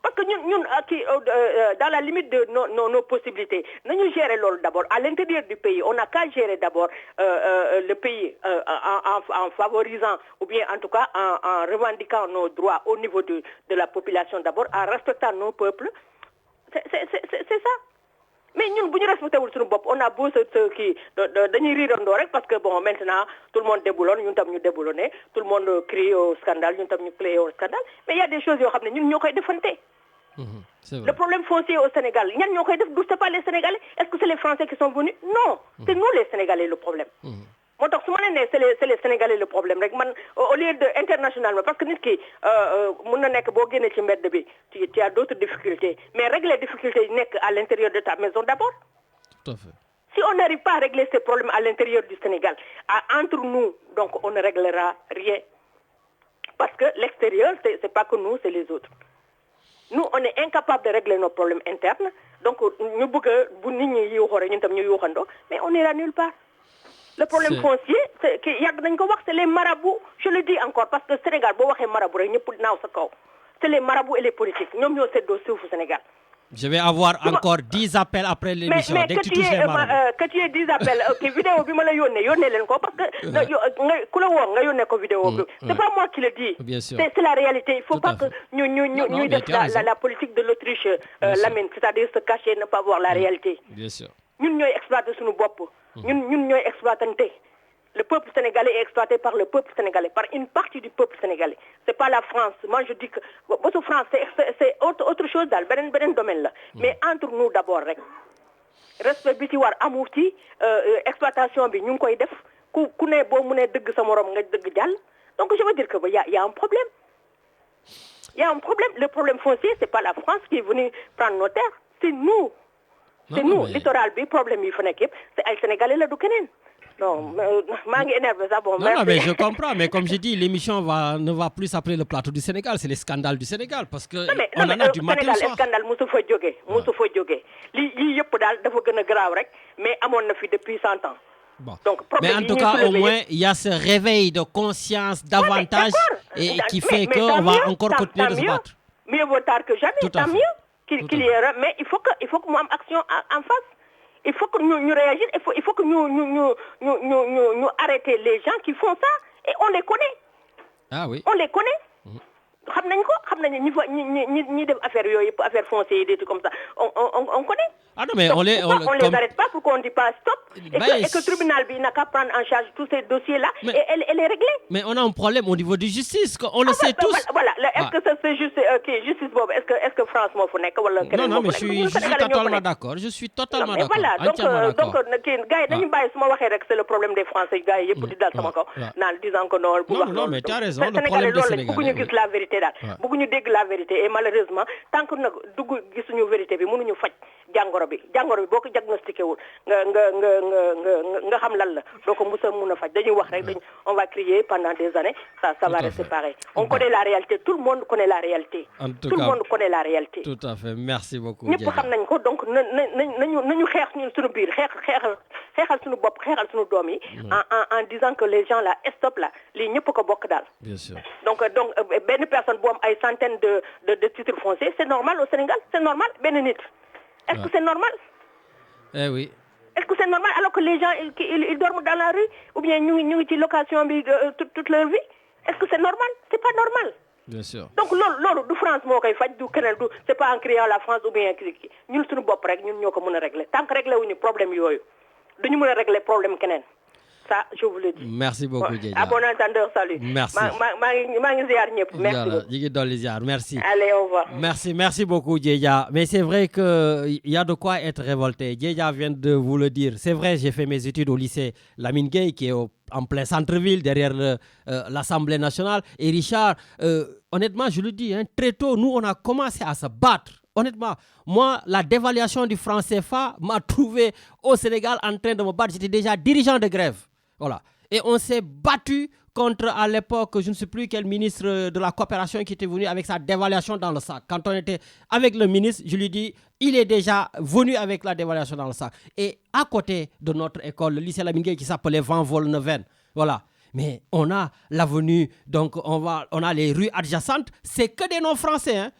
Parce que nous, dans la limite de nos possibilités, nous gérons d'abord à l'intérieur du pays. On n'a qu'à gérer d'abord le pays en favorisant, ou bien en tout cas en revendiquant nos droits au niveau de la population d'abord, en respectant nos peuples. C'est ça. Mais nous, si nous respectons notre bopp, on a beau dañuy rirandoo rek parce que maintenant tout le monde déboulonne, ñun tam ñu déboulonné, tout le monde crie au scandale, ñun tam ñu crie au scandale. Mais il y a des choses yoo xam ne ñun ñoo koy defante. Le problème foncier au Sénégal, ñan ñoo koy def, c'est pas les Sénégalais. Est-ce que c'est les Français qui sont venus? Non, c'est nous les Sénégalais le problème. Moo tax su ma nee c'est les Sénégalais le problème rek man au lieu de internationalement parce que nit ki mun na nekk boo génnee ci mbedd bi tu as d'autres difficultés mais régler les difficultés yi nekk à l'intérieur de ta maison d'abord. Tout à fait. Si on n'arrive pas à régler ces problèmes à l'intérieur du Sénégal, entre nous, donc on ne réglera rien. Parce que l'extérieur, c'est pas que nous, c'est les autres. Nous, on est incapable de régler nos problèmes internes. Donc, mais on n'ira nulle part. Le problème foncier, c'est les marabouts. Je le dis encore, parce que le Sénégal, c'est les marabouts et les politiques. Nous sommes au Sénégal. Je vais avoir encore 10 appels après l'émission. Mais dès que tu touches les marabouts. que tu aies 10 appels, vidéo, c'est pas moi qui le dis. Bien sûr. C'est la réalité. Il ne faut pas que nous la politique de l'Autriche, c'est-à-dire se cacher, ne pas voir la réalité. Bien sûr. Nous sommes exploités sur nos bopes. Nous sommes exploités. Le peuple sénégalais est exploité par le peuple sénégalais, par une partie du peuple sénégalais. C'est pas la France. Moi, je dis que votre France, c'est autre chose dans le domaine là. Mais entre nous d'abord, respect bi ci war amu ci exploitation bi ñu koy def ku ne bo mu ne deug sa morom nga deug jall. Donc je veux dire que il y a un problème. Il y a un problème. Le problème foncier, c'est pas la France qui est venue prendre nos terres, c'est nous. C'est nous. Littoral bi problème yi fa nek yépp, c'est ay Sénégalais la du keneen. Non, énervé, ça, bon, non, mais je comprends, mais comme j'ai dit, l'émission ne va plus s'appeler le plateau du Sénégal, c'est les scandales du Sénégal, parce que on en a du matin au soir. Scandale, musu fa jógee. Li yëpp daal dafa gën a grave rek, mais amoon na fi depuis 100 ans. Bon. Donc, mais en tout cas, au moins, il y a ce réveil de conscience davantage et qui fait qu'on va encore continuer de se battre. Mieux vaut tard que jamais, tant mieux qu'il y ait, mais il faut que nous ayons action en face. Il faut que nous réagissions, il faut que nous arrêtions les gens qui font ça, et on les connaît. Ah oui. On les connaît. Ni des affaires foncières, des trucs comme ça. On connaît. Ah non, mais donc, on les arrête pas pour qu'on ne dise pas stop et que le tribunal n'a qu'à prendre en charge tous ces dossiers-là et elle est réglée. Mais on a un problème au niveau de justice, on le sait tous. Voilà, est-ce que c'est juste justice Bob? Est-ce que France m'a fait Non, mais je suis totalement d'accord. Je suis totalement d'accord. Voilà, donc gars, c'est le problème des Français, gars, ils disent que non. Non, mais tu as raison, le problème des Sénégalais. Beaucoup nous la vérité là. Beaucoup nous disent la vérité et malheureusement, tant que nous gisuñu vérité bi mënuñu faj jangoro bi boko diagnostiqué wul nga xam lan la doko musa mëna faj dañuy wax rek on va crier pendant des années ça va rester pareil. On connaît la réalité, tout le monde connaît la réalité. Tout le monde connaît la réalité. Tout à fait, merci beaucoup. ñepp xam nañ ko donc nañu xex ñun suñu biir xexal suñu bop xexal suñu doom yi en disant que les gens là stop là li ñepp ko bokk dal. Bien sûr. Donc ben personne bu am ay centaines de titres fonciers, c'est normal au Sénégal, c'est normal ben nit. Est-ce que c'est normal? Eh oui. Est-ce que c'est normal alors que les gens ils dorment dans la rue ou bien ñu ngi ci location bi toute leur vie? Est-ce que c'est normal? C'est pas normal. Bien sûr. Donc lolu du France mo koy faj du keneen du c'est pas en criant la France ou bien ñun suñu bop rek ñun ñoko mëna régler. Tant que régler wuñu problème yoyu duñu mëna régler problème keneen. Ça, je vous le dis. Merci beaucoup, Djedja. À bon entendeur, salut. Merci. Merci. Merci. Allez, au revoir. Merci beaucoup, Djedja. Mais c'est vrai qu'il y a de quoi être révolté. Djedja vient de vous le dire. C'est vrai, j'ai fait mes études au lycée Lamine Gueye, qui est en plein centre-ville, derrière l'Assemblée nationale. Et Richard, honnêtement, je le dis, très tôt, nous, on a commencé à se battre. Honnêtement, moi, la dévaluation du franc CFA m'a trouvé au Sénégal en train de me battre. J'étais déjà dirigeant de grève. Voilà. Et on s'est battu contre, à l'époque, je ne sais plus quel ministre de la coopération qui était venu avec sa dévaluation dans le sac. Quand on était avec le ministre, je lui dis, il est déjà venu avec la dévaluation dans le sac. Et à côté de notre école, le lycée Lamine Gueye qui s'appelait Van Vollenhoven. Voilà. Mais on a l'avenue, donc on a les rues adjacentes. C'est que des noms français, hein.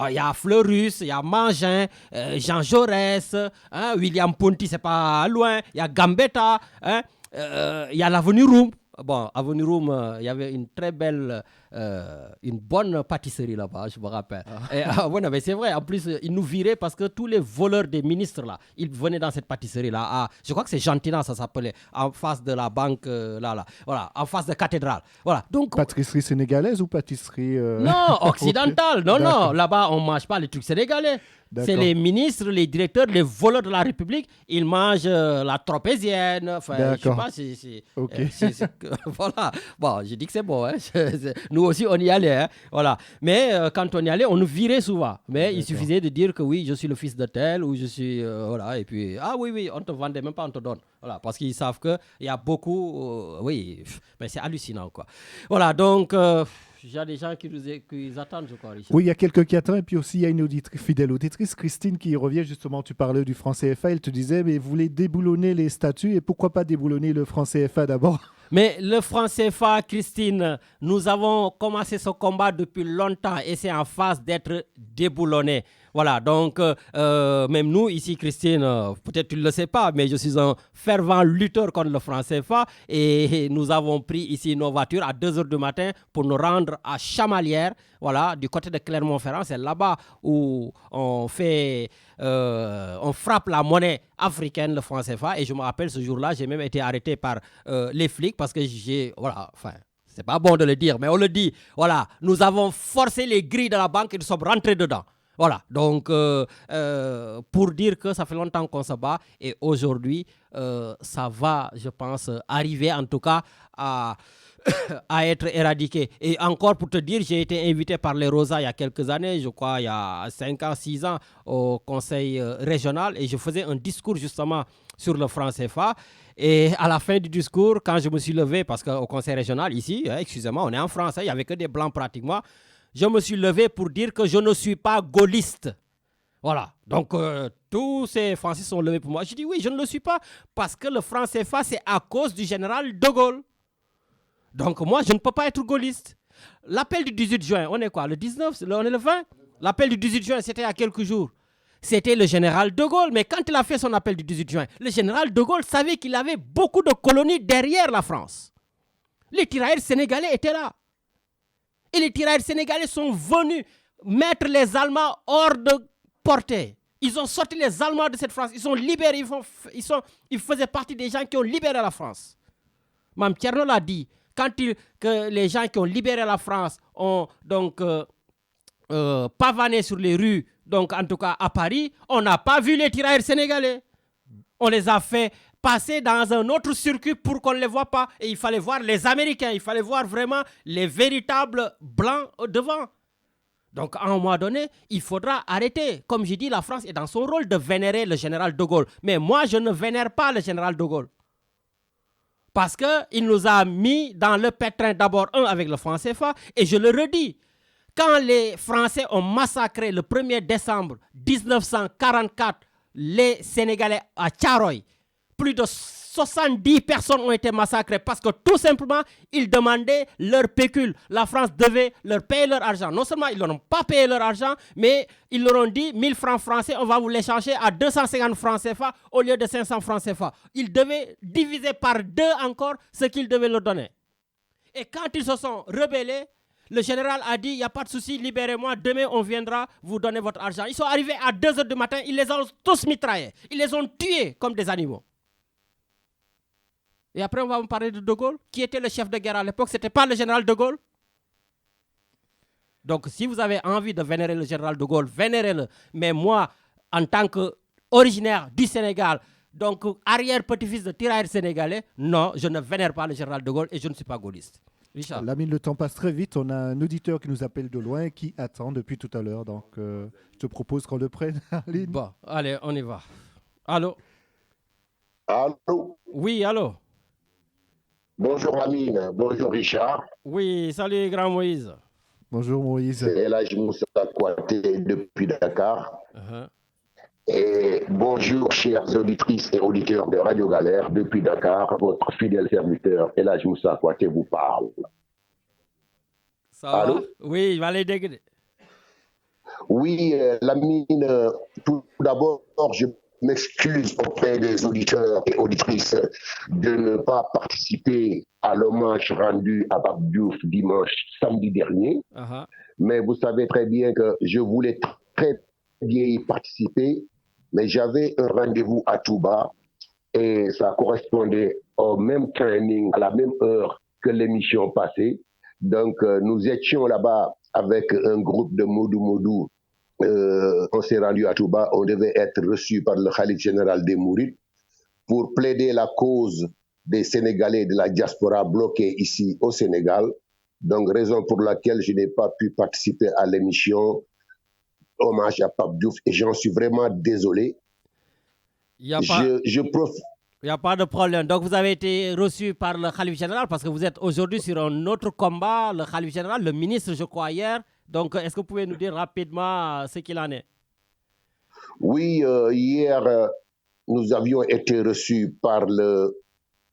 Il y a Fleurus, il y a Mangin, Jean Jaurès, William Ponty, c'est pas loin. Il y a Gambetta, il y a l'avenue Roum. Bon, avenue Roum, il y avait une très belle, une bonne pâtisserie là-bas, je me rappelle. Bueno, mais c'est vrai, en plus, ils nous viraient parce que tous les voleurs des ministres là, ils venaient dans cette pâtisserie-là. Je crois que c'est Gentina, ça s'appelait, en face de la banque, voilà, en face de cathédrale. Voilà. Donc, pâtisserie sénégalaise ou pâtisserie Non, occidentale. Non, là-bas, on ne mange pas les trucs sénégalais. C'est les ministres, les directeurs, les voleurs de la République. Ils mangent la tropézienne. Enfin, je sais pas, voilà. Bon, je dis que c'est bon. Hein. Nous, aussi, on y allait. Hein, voilà. Mais quand on y allait, on nous virait souvent. Mais il suffisait de dire que oui, je suis le fils de tel ou je suis... voilà. Et puis, ah oui, on te vendait, même pas on te donne. Voilà. Parce qu'ils savent qu'il y a beaucoup... oui, mais c'est hallucinant, quoi. Voilà, donc... il y a des gens qui attendent, je crois, Richard. Oui, il y a quelqu'un qui attend. Et puis aussi, il y a une fidèle auditrice, Christine, qui revient justement. Tu parlais du franc CFA. Elle te disait, mais vous voulez déboulonner les statuts et pourquoi pas déboulonner le franc CFA d'abord? Mais le franc CFA, Christine, nous avons commencé ce combat depuis longtemps et c'est en phase d'être déboulonné. Voilà, donc même nous ici, Christine, peut-être tu ne le sais pas, mais je suis un fervent lutteur contre le franc CFA et nous avons pris ici nos voitures à 2h du matin pour nous rendre à Chamalières, voilà, du côté de Clermont-Ferrand. C'est là-bas où on frappe la monnaie africaine, le franc CFA. Et je me rappelle ce jour-là, j'ai même été arrêté par les flics parce que c'est pas bon de le dire, mais on le dit. Voilà, nous avons forcé les grilles de la banque et nous sommes rentrés dedans. Voilà, donc pour dire que ça fait longtemps qu'on se bat et aujourd'hui, ça va, je pense, arriver en tout cas à être éradiqué. Et encore pour te dire, j'ai été invité par les Rosas il y a quelques années, je crois il y a 5 ans, 6 ans, au conseil régional et je faisais un discours justement sur le franc CFA. Et à la fin du discours, quand je me suis levé, parce qu'au conseil régional ici, excusez-moi, on est en France, il n'y avait que des blancs pratiquement, je me suis levé pour dire que je ne suis pas gaulliste. Voilà. Donc, tous ces Français sont levés pour moi. Je dis oui, je ne le suis pas parce que le franc CFA, c'est à cause du général de Gaulle. Donc, moi, je ne peux pas être gaulliste. L'appel du 18 juin, on est quoi? Le 19? On est le 20? L'appel du 18 juin, c'était il y a quelques jours. C'était le général de Gaulle. Mais quand il a fait son appel du 18 juin, le général de Gaulle savait qu'il avait beaucoup de colonies derrière la France. Les tirailleurs sénégalais étaient là. Et les tirailleurs sénégalais sont venus mettre les Allemands hors de portée. Ils ont sorti les Allemands de cette France. Ils sont libérés. Ils faisaient partie des gens qui ont libéré la France. Mme Tcherno l'a dit. Que les gens qui ont libéré la France ont donc pavané sur les rues, donc en tout cas à Paris, on n'a pas vu les tirailleurs sénégalais. On les a fait passer dans un autre circuit pour qu'on ne les voit pas. Et il fallait voir les Américains, il fallait voir vraiment les véritables blancs devant. Donc, à un moment donné, il faudra arrêter. Comme j'ai dit, la France est dans son rôle de vénérer le général de Gaulle. Mais moi, je ne vénère pas le général de Gaulle. Parce qu'il nous a mis dans le pétrin d'abord, avec le franc CFA. Et je le redis, quand les Français ont massacré le 1er décembre 1944 les Sénégalais à Thiaroye, plus de 70 personnes ont été massacrées parce que tout simplement, ils demandaient leur pécule. La France devait leur payer leur argent. Non seulement ils ne leur ont pas payé leur argent, mais ils leur ont dit 1000 francs français, on va vous l'échanger à 250 francs CFA au lieu de 500 francs CFA. Ils devaient diviser par 2 encore ce qu'ils devaient leur donner. Et quand ils se sont rebellés, le général a dit, il n'y a pas de souci, libérez-moi, demain on viendra vous donner votre argent. Ils sont arrivés à 2h du matin, ils les ont tous mitraillés. Ils les ont tués comme des animaux. Et après, on va me parler de De Gaulle. Qui était le chef de guerre à l'époque? Ce n'était pas le général de Gaulle. Donc, si vous avez envie de vénérer le général de Gaulle, vénérez-le. Mais moi, en tant qu'originaire du Sénégal, donc arrière-petit-fils de tirailleurs sénégalais, non, je ne vénère pas le général de Gaulle et je ne suis pas gaulliste. Richard. Lamine, le temps passe très vite. On a un auditeur qui nous appelle de loin et qui attend depuis tout à l'heure. Donc, je te propose qu'on le prenne en ligne. Bon, allez, on y va. Allô? Allô? Oui, allô? Bonjour Lamine, bonjour Richard. Oui, salut grand Moïse. Bonjour Moïse. C'est Elhadj Moussa Kouaté depuis Dakar. Et bonjour chères auditrices et auditeurs de Radio Galère depuis Dakar. Votre fidèle serviteur Elhadj Moussa Kouaté vous parle. Ça va? Allô? Oui, je vais aller dégueuler. Oui, Lamine, tout d'abord, je m'excuse auprès des auditeurs et auditrices de ne pas participer à l'hommage rendu à Pape Diouf samedi dernier. Mais vous savez très bien que je voulais très bien y participer, mais j'avais un rendez-vous à Touba et ça correspondait au même training, à la même heure que l'émission passée. Donc, nous étions là-bas avec un groupe de Modou. On s'est rendu à Touba, on devait être reçu par le Khalife général des Mourides pour plaider la cause des Sénégalais de la diaspora bloqués ici au Sénégal. Donc, raison pour laquelle je n'ai pas pu participer à l'émission Hommage à Pape Diouf et j'en suis vraiment désolé. Il n'y a pas de problème. Donc, vous avez été reçu par le Khalife général parce que vous êtes aujourd'hui sur un autre combat, le Khalife général, le ministre, je crois, hier. Donc, est-ce que vous pouvez nous dire rapidement ce qu'il en est? Oui, hier, nous avions été reçus par le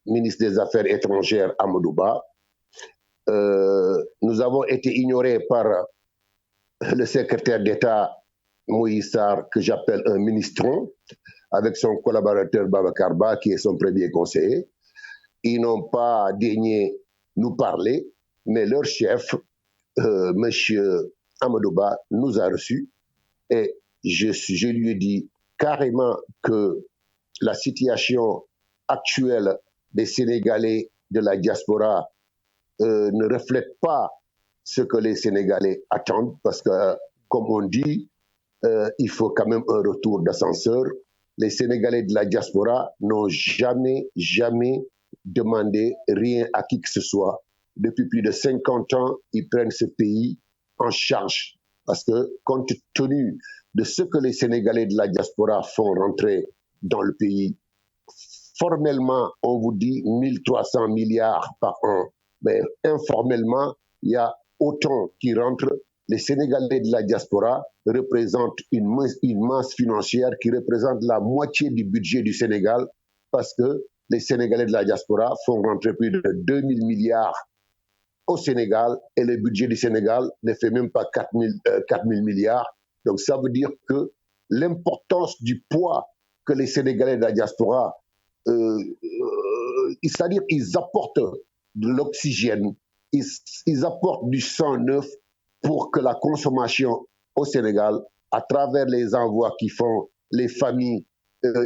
ministre des Affaires étrangères, Amadou Ba. Nous avons été ignorés par le secrétaire d'État, Moïse Sarr, que j'appelle un ministron, avec son collaborateur Babacar Ba, qui est son premier conseiller. Ils n'ont pas daigné nous parler, mais leur chef, M. Amadou Ba, nous a reçus et je lui ai dit carrément que la situation actuelle des Sénégalais de la diaspora ne reflète pas ce que les Sénégalais attendent, parce que, comme on dit, il faut quand même un retour d'ascenseur. Les Sénégalais de la diaspora n'ont jamais demandé rien à qui que ce soit. Depuis plus de 50 ans, ils prennent ce pays en charge. Parce que, compte tenu de ce que les Sénégalais de la diaspora font rentrer dans le pays, formellement, on vous dit 1300 milliards par an. Mais informellement, il y a autant qui rentrent. Les Sénégalais de la diaspora représentent une masse financière qui représente la moitié du budget du Sénégal, parce que les Sénégalais de la diaspora font rentrer plus de 2000 milliards au Sénégal et le budget du Sénégal ne fait même pas 4000 milliards. Donc ça veut dire que l'importance du poids que les Sénégalais de la diaspora, c'est-à-dire ils apportent de l'oxygène, ils apportent du sang neuf pour que la consommation au Sénégal, à travers les envois qu'ils font, les familles,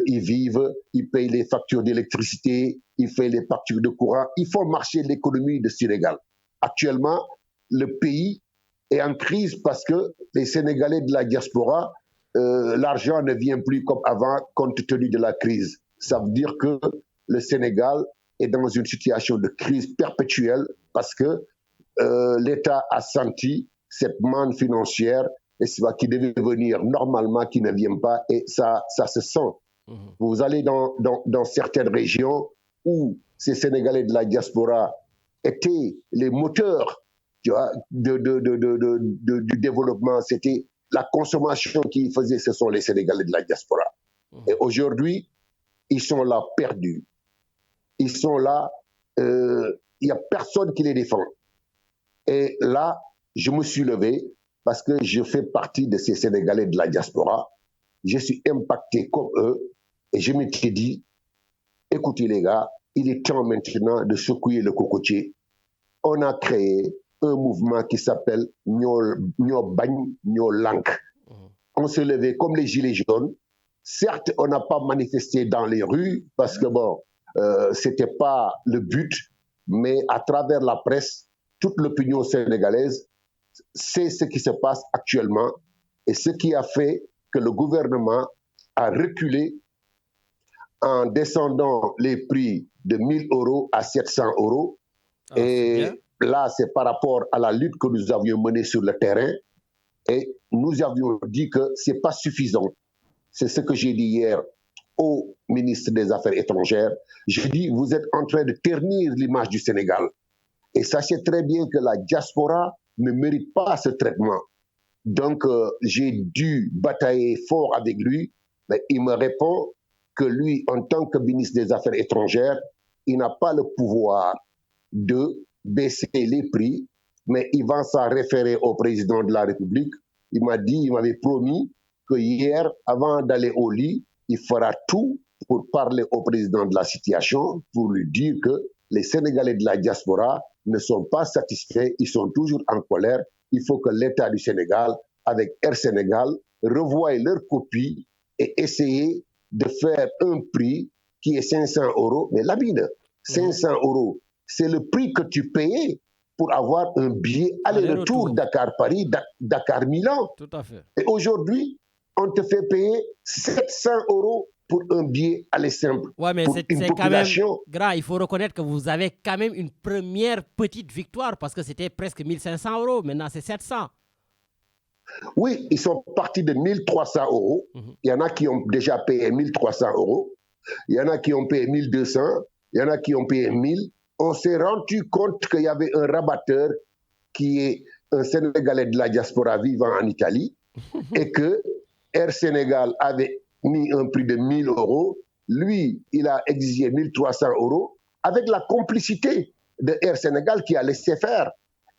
ils vivent, ils payent les factures d'électricité, ils payent les factures de courant, ils font marcher l'économie du Sénégal. Actuellement, le pays est en crise parce que les Sénégalais de la diaspora, l'argent ne vient plus comme avant compte tenu de la crise. Ça veut dire que le Sénégal est dans une situation de crise perpétuelle parce que l'État a senti cette manne financière qui devait venir normalement, qui ne vient pas, et ça se sent. Vous allez dans certaines régions où ces Sénégalais de la diaspora étaient les moteurs, tu vois, du développement. C'était la consommation qu'ils faisaient, ce sont les Sénégalais de la diaspora. Et aujourd'hui, ils sont là perdus. Ils sont là, il n'y a personne qui les défend. Et là, je me suis levé parce que je fais partie de ces Sénégalais de la diaspora. Je suis impacté comme eux et je m'étais dit, écoutez les gars, il est temps maintenant de secouer le cocotier. On a créé un mouvement qui s'appelle Nyo Bagn, Nyo Lank. On s'est levé comme les gilets jaunes. Certes, on n'a pas manifesté dans les rues parce que bon, c'était pas le but, mais à travers la presse, toute l'opinion sénégalaise sait ce qui se passe actuellement et ce qui a fait que le gouvernement a reculé en descendant les prix de 1000 € à 700 €. Et là, c'est par rapport à la lutte que nous avions menée sur le terrain. Et nous avions dit que ce n'est pas suffisant. C'est ce que j'ai dit hier au ministre des Affaires étrangères. J'ai dit, vous êtes en train de ternir l'image du Sénégal. Et sachez très bien que la diaspora ne mérite pas ce traitement. Donc, j'ai dû batailler fort avec lui, mais il me répond que lui, en tant que ministre des Affaires étrangères, il n'a pas le pouvoir de baisser les prix, mais il va s'en référer au président de la République. Il m'a dit, il m'avait promis que hier, avant d'aller au lit, il fera tout pour parler au président de la situation, pour lui dire que les Sénégalais de la diaspora ne sont pas satisfaits, ils sont toujours en colère. Il faut que l'État du Sénégal, avec Air Sénégal, revoie leur copie et essayer de faire un prix qui est 500 €. Mais Lamine, 500 €, c'est le prix que tu payais pour avoir un billet aller-retour Dakar-Paris, Dakar-Milan. Tout à fait. Et aujourd'hui, on te fait payer 700 € pour un billet aller simple. Ouais, mais pour c'est une quand même population. grand. Il faut reconnaître que vous avez quand même une première petite victoire parce que c'était presque 1500 €. Maintenant, c'est 700. Oui, ils sont partis de 1300 €. Il y en a qui ont déjà payé 1300 €. Il y en a qui ont payé 1200. Il y en a qui ont payé 1000. On s'est rendu compte qu'il y avait un rabatteur qui est un Sénégalais de la diaspora vivant en Italie et que Air Sénégal avait mis un prix de 1000 €. Lui, il a exigé 1300 € avec la complicité de Air Sénégal qui a laissé faire.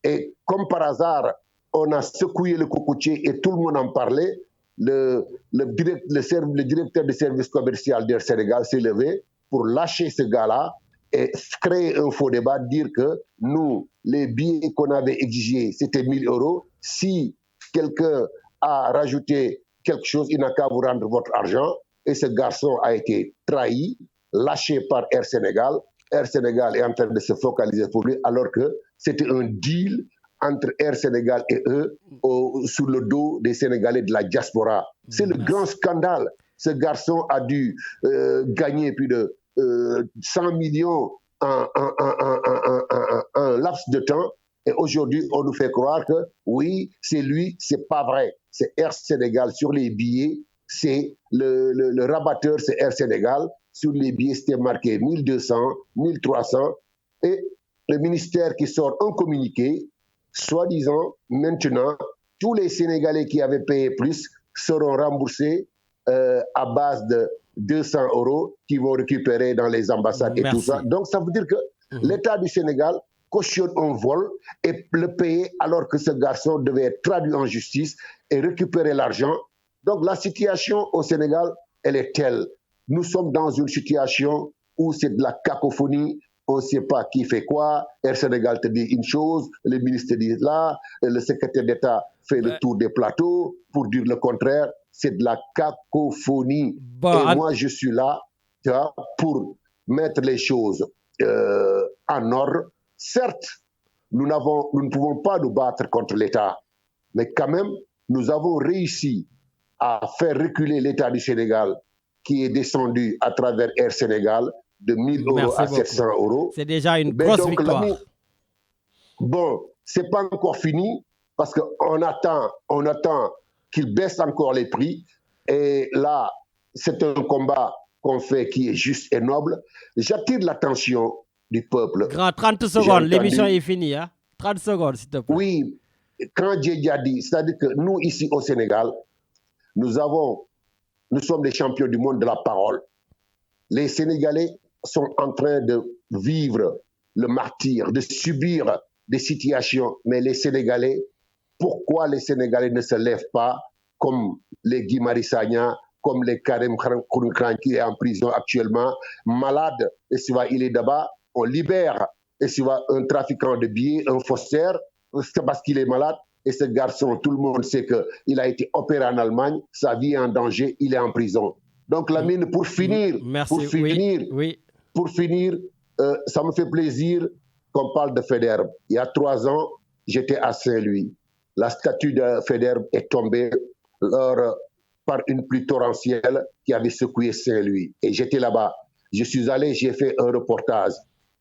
Et comme par hasard, on a secoué le cocotier et tout le monde en parlait. Le directeur du service commercial d'Air Sénégal s'est levé pour lâcher ce gars-là et créer un faux débat, dire que nous, les billets qu'on avait exigés, c'était 1000 €. Si quelqu'un a rajouté quelque chose, il n'a qu'à vous rendre votre argent. Et ce garçon a été trahi, lâché par Air Sénégal. Air Sénégal est en train de se focaliser pour lui, alors que c'était un deal entre Air Sénégal et eux sur le dos des Sénégalais de la diaspora. C'est le grand scandale. Ce garçon a dû gagner plus de 100 millions en un laps de temps. Et aujourd'hui, on nous fait croire que oui, c'est lui, c'est pas vrai. C'est Air Sénégal sur les billets. C'est le rabatteur, c'est Air Sénégal. Sur les billets, c'était marqué 1200, 1300. Et le ministère qui sort un communiqué, soi-disant, maintenant, tous les Sénégalais qui avaient payé plus seront remboursés à base de 200 € qu'ils vont récupérer dans les ambassades et tout ça. Donc, ça veut dire que l'État du Sénégal cautionne un vol et le payer alors que ce garçon devait être traduit en justice et récupérer l'argent. Donc, la situation au Sénégal, elle est telle. Nous sommes dans une situation où c'est de la cacophonie. On ne sait pas qui fait quoi. Air Sénégal te dit une chose, le ministre te dit là, le secrétaire d'État fait le tour des plateaux pour dire le contraire. C'est de la cacophonie. Et moi, je suis là, tu vois, pour mettre les choses en ordre. Certes, nous ne pouvons pas nous battre contre l'État, mais quand même, nous avons réussi à faire reculer l'État du Sénégal qui est descendu à travers Air Sénégal de 1000 € à 700 €. C'est déjà une grosse victoire. Bon, c'est pas encore fini parce qu'on attend qu'il baisse encore les prix. Et là, c'est un combat qu'on fait qui est juste et noble. J'attire l'attention du peuple. Grand, 30 secondes, l'émission est finie. Hein? 30 secondes, s'il te plaît. Oui, quand j'ai a dit, c'est-à-dire que nous, ici au Sénégal, nous sommes les champions du monde de la parole. Les Sénégalais sont en train de vivre le martyre, de subir des situations. Mais les Sénégalais, pourquoi les Sénégalais ne se lèvent pas comme les Guy Marius Sagna, comme les Karim Khouroukran qui est en prison actuellement, malade, et il est là-bas, on libère, et un trafiquant de billets, un faussaire, c'est parce qu'il est malade. Et ce garçon, tout le monde sait qu'il a été opéré en Allemagne, sa vie est en danger, il est en prison. Donc Lamine, pour finir, ça me fait plaisir qu'on parle de Faidherbe. Il y a 3 ans, j'étais à Saint-Louis. La statue de Faidherbe est tombée par une pluie torrentielle qui avait secoué Saint-Louis. Et j'étais là-bas. Je suis allé, j'ai fait un reportage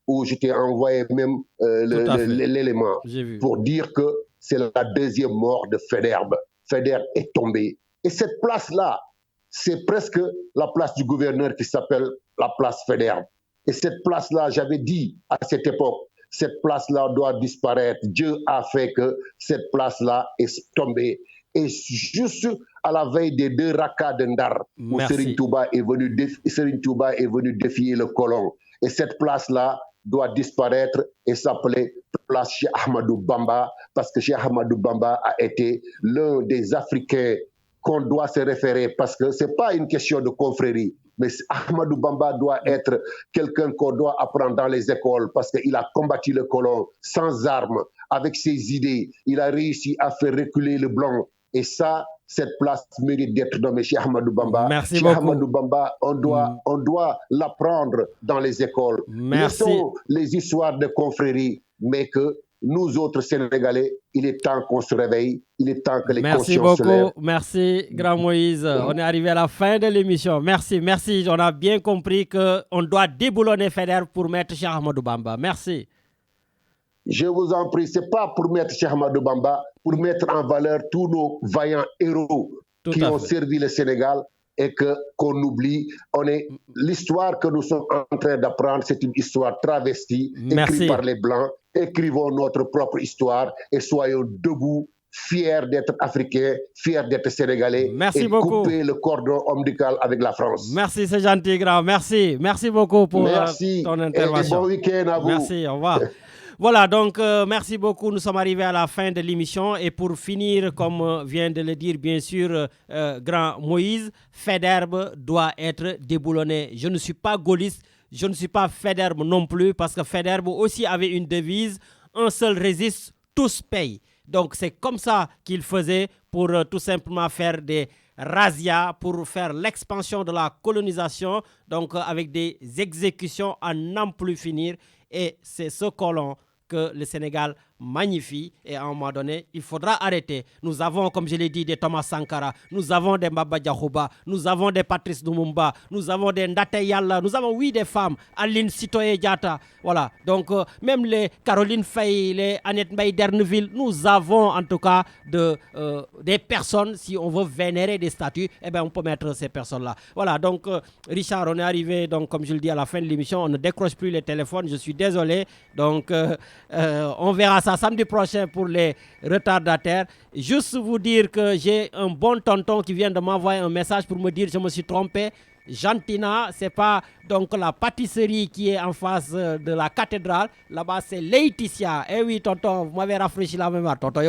où je t'ai envoyé même l'élément pour dire que c'est la 2e mort de Faidherbe. Faidherbe est tombé. Et cette place-là, c'est presque la place du gouverneur qui s'appelle la place Faidherbe. Et cette place-là, j'avais dit à cette époque, cette place-là doit disparaître. Dieu a fait que cette place-là est tombée. Et juste à la veille des 2 rakas de Ndar, où Serigne Touba est venu défier le colon. Et cette place-là doit disparaître et s'appeler place Cheikh Ahmadou Bamba, parce que Cheikh Ahmadou Bamba a été l'un des Africains qu'on doit se référer, parce que ce n'est pas une question de confrérie, mais Ahmadou Bamba doit être quelqu'un qu'on doit apprendre dans les écoles, parce qu'il a combattu le colon sans armes, avec ses idées. Il a réussi à faire reculer le blanc. Et ça, cette place mérite d'être nommée Cheikh Ahmadou Bamba. Merci Cheikh beaucoup. Ahmadou Bamba, on doit l'apprendre dans les écoles. Merci. Laissons les histoires de confrérie, mais que nous autres Sénégalais, il est temps qu'on se réveille, il est temps que les Merci consciences se lèvent. beaucoup, merci Grand Moïse. On est arrivé à la fin de l'émission. Merci. On a bien compris qu'on doit déboulonner FEDER pour mettre Cheikh Ahmadou Bamba. Merci. Je vous en prie, ce n'est pas pour mettre Cheikh Ahmadou Bamba, pour mettre en valeur tous nos vaillants héros qui ont servi le Sénégal et qu'on oublie. L'histoire que nous sommes en train d'apprendre, c'est une histoire travestie, écrite par les Blancs. Écrivons notre propre histoire et soyons debout, fiers d'être Africains, fiers d'être Sénégalais. Merci beaucoup. Couper le cordon ombilical avec la France. Merci, c'est gentil, grand. Merci beaucoup pour ton intervention. Et bon week-end à vous. Merci, au revoir. Voilà, donc merci beaucoup. Nous sommes arrivés à la fin de l'émission. Et pour finir, comme vient de le dire bien sûr Grand Moïse, FEDERB doit être déboulonné. Je ne suis pas gaulliste, je ne suis pas FEDERB non plus, parce que FEDERB aussi avait une devise, un seul résiste, tous payent. Donc c'est comme ça qu'il faisait pour tout simplement faire des razzias, pour faire l'expansion de la colonisation, donc avec des exécutions à n'en plus finir. Et c'est ce colon que le Sénégal magnifie, et à un moment donné, il faudra arrêter. Nous avons, comme je l'ai dit, des Thomas Sankara, nous avons des Mbaba Diakhouba, nous avons des Patrice Lumumba, nous avons des Ndate Yalla, nous avons, oui, des femmes, Aline Sitoé Diatta, voilà. Donc, même les Caroline Faye, les Annette Mbaye d'Erneville, nous avons en tout cas des personnes, si on veut vénérer des statues, eh bien, on peut mettre ces personnes-là. Voilà, donc, Richard, on est arrivé, donc, comme je le dis, à la fin de l'émission, on ne décroche plus les téléphones, je suis désolé, donc, on verra ça samedi prochain pour les retardataires. Juste vous dire que j'ai un bon tonton qui vient de m'envoyer un message pour me dire que je me suis trompé. Jantina, c'est pas donc la pâtisserie qui est en face de la cathédrale. Là-bas, c'est Laetitia. Eh oui, tonton, vous m'avez rafraîchi la mémoire. Tonton,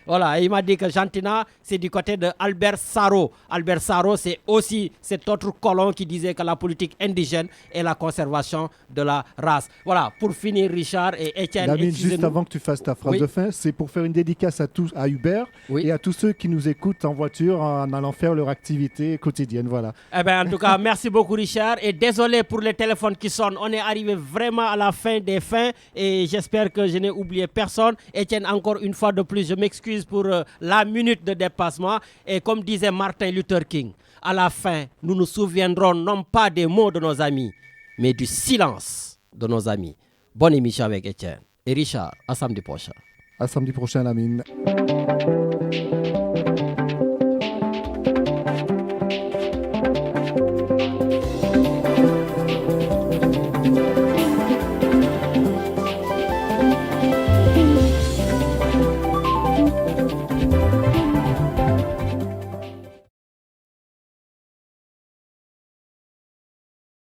voilà, il m'a dit que Jantina, c'est du côté de Albert Sarraut. Albert Sarraut, c'est aussi cet autre colon qui disait que la politique indigène est la conservation de la race. Voilà, pour finir, Richard et Étienne. Lamine, juste avant que tu fasses ta phrase de fin, c'est pour faire une dédicace à Hubert et à tous ceux qui nous écoutent en voiture en allant faire leur activité quotidienne. Voilà. Eh bien, en tout cas, merci beaucoup, Richard. Et désolé pour les téléphones qui sonnent. On est arrivé vraiment à la fin des fins et j'espère que je n'ai oublié personne. Étienne, encore une fois de plus, je m'excuse pour la minute de dépassement. Et comme disait Martin Luther King, à la fin, nous nous souviendrons non pas des mots de nos amis, mais du silence de nos amis. Bonne émission avec Étienne et Richard. À samedi prochain. À samedi prochain, Lamine.